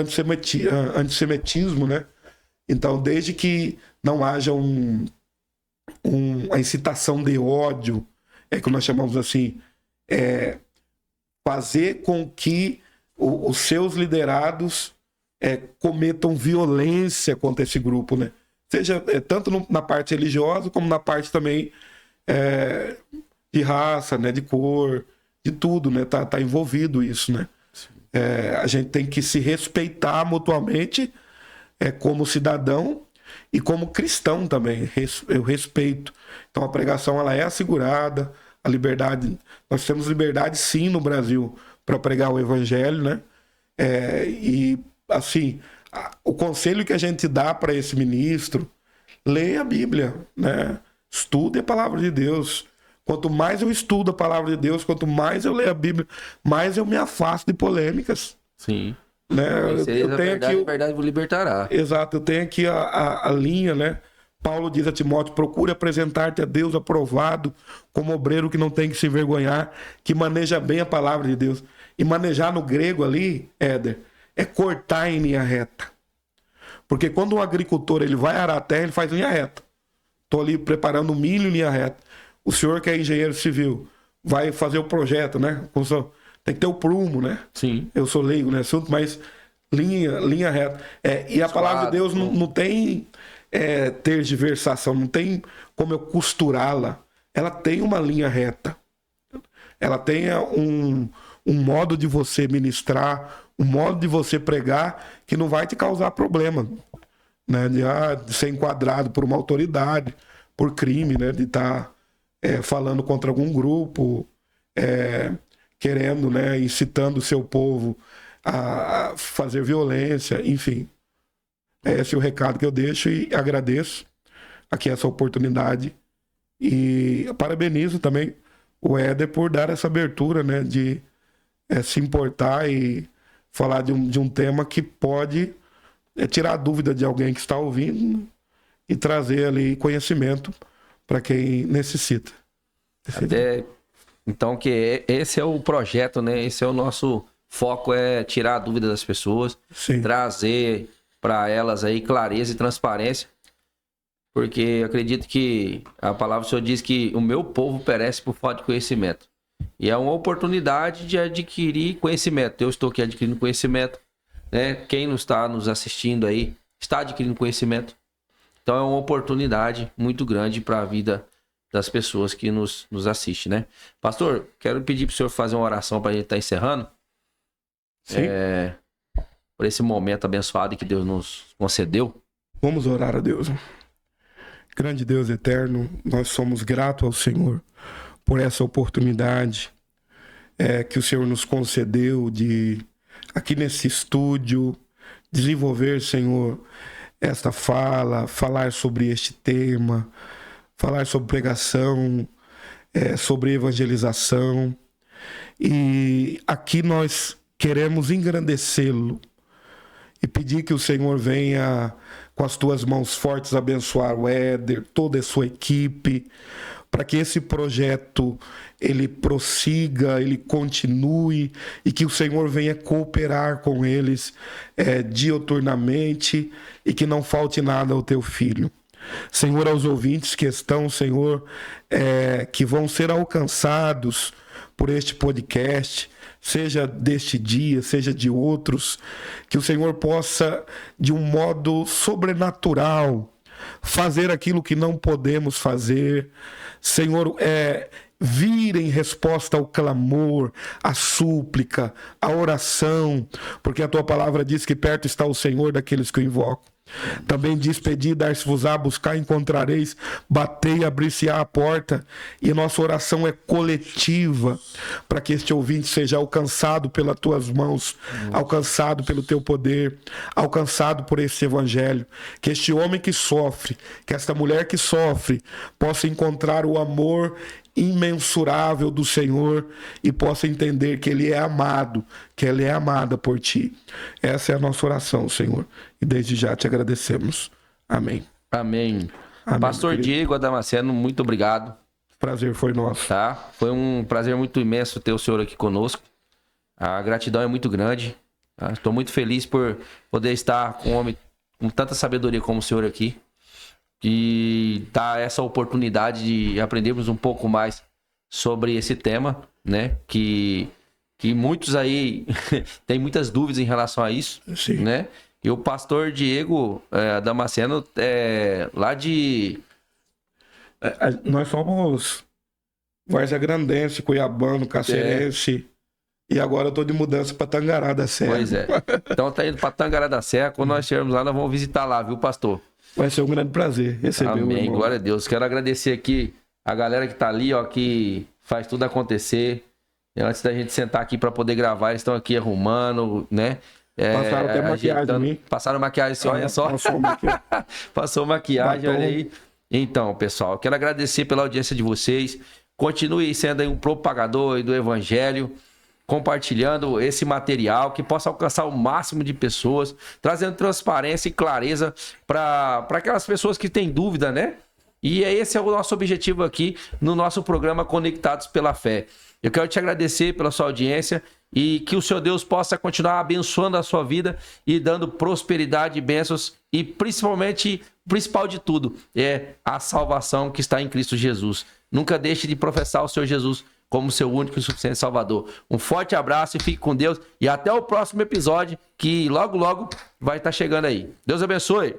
antissemitismo, né? Então, desde que não haja uma incitação de ódio, que nós chamamos assim, fazer com que os seus liderados cometam violência contra esse grupo, né? Seja tanto na parte religiosa como na parte também de raça, né? De cor, de tudo, né? Tá envolvido isso, né? A gente tem que se respeitar mutuamente como cidadão e como cristão também. Eu respeito. Então a pregação ela é assegurada, a liberdade. Nós temos liberdade sim no Brasil para pregar o evangelho, né? E assim, o conselho que a gente dá para esse ministro leia a Bíblia, né? Estude a palavra de Deus. Quanto mais eu estudo a palavra de Deus, quanto mais eu leio a Bíblia, mais eu me afasto de polêmicas. Sim. Né? Eu tenho aqui a verdade vos libertará. Exato, eu tenho aqui a linha, né? Paulo diz a Timóteo: procure apresentar-te a Deus aprovado, como obreiro que não tem que se envergonhar, que maneja bem a palavra de Deus. E manejar no grego ali, Éder, é cortar em linha reta. Porque quando um agricultor ele vai arar a terra, ele faz linha reta. Estou ali preparando milho em linha reta. O senhor que é engenheiro civil vai fazer o projeto, né? Tem que ter o prumo, né? Sim. Eu sou leigo nesse assunto, mas linha reta. E a palavra de Deus não tem tergiversação, não tem como eu costurá-la. Ela tem uma linha reta. Ela tem um modo de você ministrar, um modo de você pregar que não vai te causar problema, né? De ser enquadrado por uma autoridade, por crime, né? De estar falando contra algum grupo, querendo, né? Incitando o seu povo a fazer violência, enfim. Esse é o recado que eu deixo e agradeço aqui essa oportunidade e parabenizo também o Éder por dar essa abertura, né, de se importar e falar de um tema que pode tirar a dúvida de alguém que está ouvindo e trazer ali conhecimento para quem necessita. Então, que esse é o projeto, né? Esse é o nosso foco, é tirar a dúvida das pessoas, Sim. Trazer para elas aí clareza e transparência, porque eu acredito que a palavra do Senhor diz que o meu povo perece por falta de conhecimento. E é uma oportunidade de adquirir conhecimento. Eu estou aqui adquirindo conhecimento, né? Quem não está nos assistindo aí está adquirindo conhecimento. Então é uma oportunidade muito grande para a vida das pessoas que nos assistem, né? Pastor, quero pedir para o senhor fazer uma oração para a gente estar encerrando. Sim. Por esse momento abençoado que Deus nos concedeu. Vamos orar a Deus. Grande Deus eterno, nós somos gratos ao Senhor por essa oportunidade que o Senhor nos concedeu de, aqui nesse estúdio, desenvolver, Senhor, esta falar sobre este tema, falar sobre pregação, sobre evangelização. E aqui nós queremos engrandecê-lo e pedir que o Senhor venha com as tuas mãos fortes abençoar o Éder, toda a sua equipe, para que esse projeto ele prossiga, ele continue e que o Senhor venha cooperar com eles diuturnamente e que não falte nada ao teu filho. Senhor, aos ouvintes que estão, Senhor, que vão ser alcançados por este podcast, seja deste dia, seja de outros, que o Senhor possa, de um modo sobrenatural, fazer aquilo que não podemos fazer. Senhor, vir em resposta ao clamor, à súplica, à oração, porque a tua palavra diz que perto está o Senhor daqueles que o invocam. Também diz: pedi, dar-se-vos-á, buscar, encontrareis, batei, abrir-se-á a porta. E nossa oração é coletiva, para que este ouvinte seja alcançado pelas tuas mãos, alcançado pelo teu poder, alcançado por esse evangelho. Que este homem que sofre, que esta mulher que sofre, possa encontrar o amor imensurável do Senhor e possa entender que ele é amado, que ele é amada por ti. Essa é a nossa oração, Senhor, e desde já te agradecemos. Amém. Amém. Pastor Diego Damasceno, muito obrigado. Prazer foi nosso. Tá? Foi um prazer muito imenso ter o senhor aqui conosco. A gratidão é muito grande. Estou muito feliz por poder estar com um homem com tanta sabedoria como o senhor aqui. E dá essa oportunidade de aprendermos um pouco mais sobre esse tema, né? Que muitos aí têm muitas dúvidas em relação a isso. Sim. Né? E o pastor Diego Damasceno lá de... Nós somos Varzea-Grandense, Cuiabano, Cacerense. E agora eu tô de mudança para Tangará da Serra. Pois é. Então tá indo para Tangará da Serra. Quando nós estivermos lá, nós vamos visitar lá, viu, pastor? Vai ser um grande prazer receber o Amém, irmão. glória a Deus. Quero agradecer aqui a galera que tá ali, ó, que faz tudo acontecer. E antes da gente sentar aqui para poder gravar, eles estão aqui arrumando, né? Passaram até maquiagem em mim. Passaram maquiagem, olha só. Passou maquiagem. Passou maquiagem, Batom. olha aí. Então, pessoal, quero agradecer pela audiência de vocês. Continue sendo aí um propagador aí do Evangelho, compartilhando esse material que possa alcançar o máximo de pessoas, trazendo transparência e clareza para aquelas pessoas que têm dúvida, né? E esse é o nosso objetivo aqui no nosso programa Conectados pela Fé. Eu quero te agradecer pela sua audiência e que o Senhor Deus possa continuar abençoando a sua vida e dando prosperidade e bênçãos e principalmente, o principal de tudo, é a salvação que está em Cristo Jesus. Nunca deixe de professar o Senhor Jesus como seu único e suficiente Salvador. Um forte abraço e fique com Deus e até o próximo episódio que logo, logo vai estar chegando aí. Deus abençoe!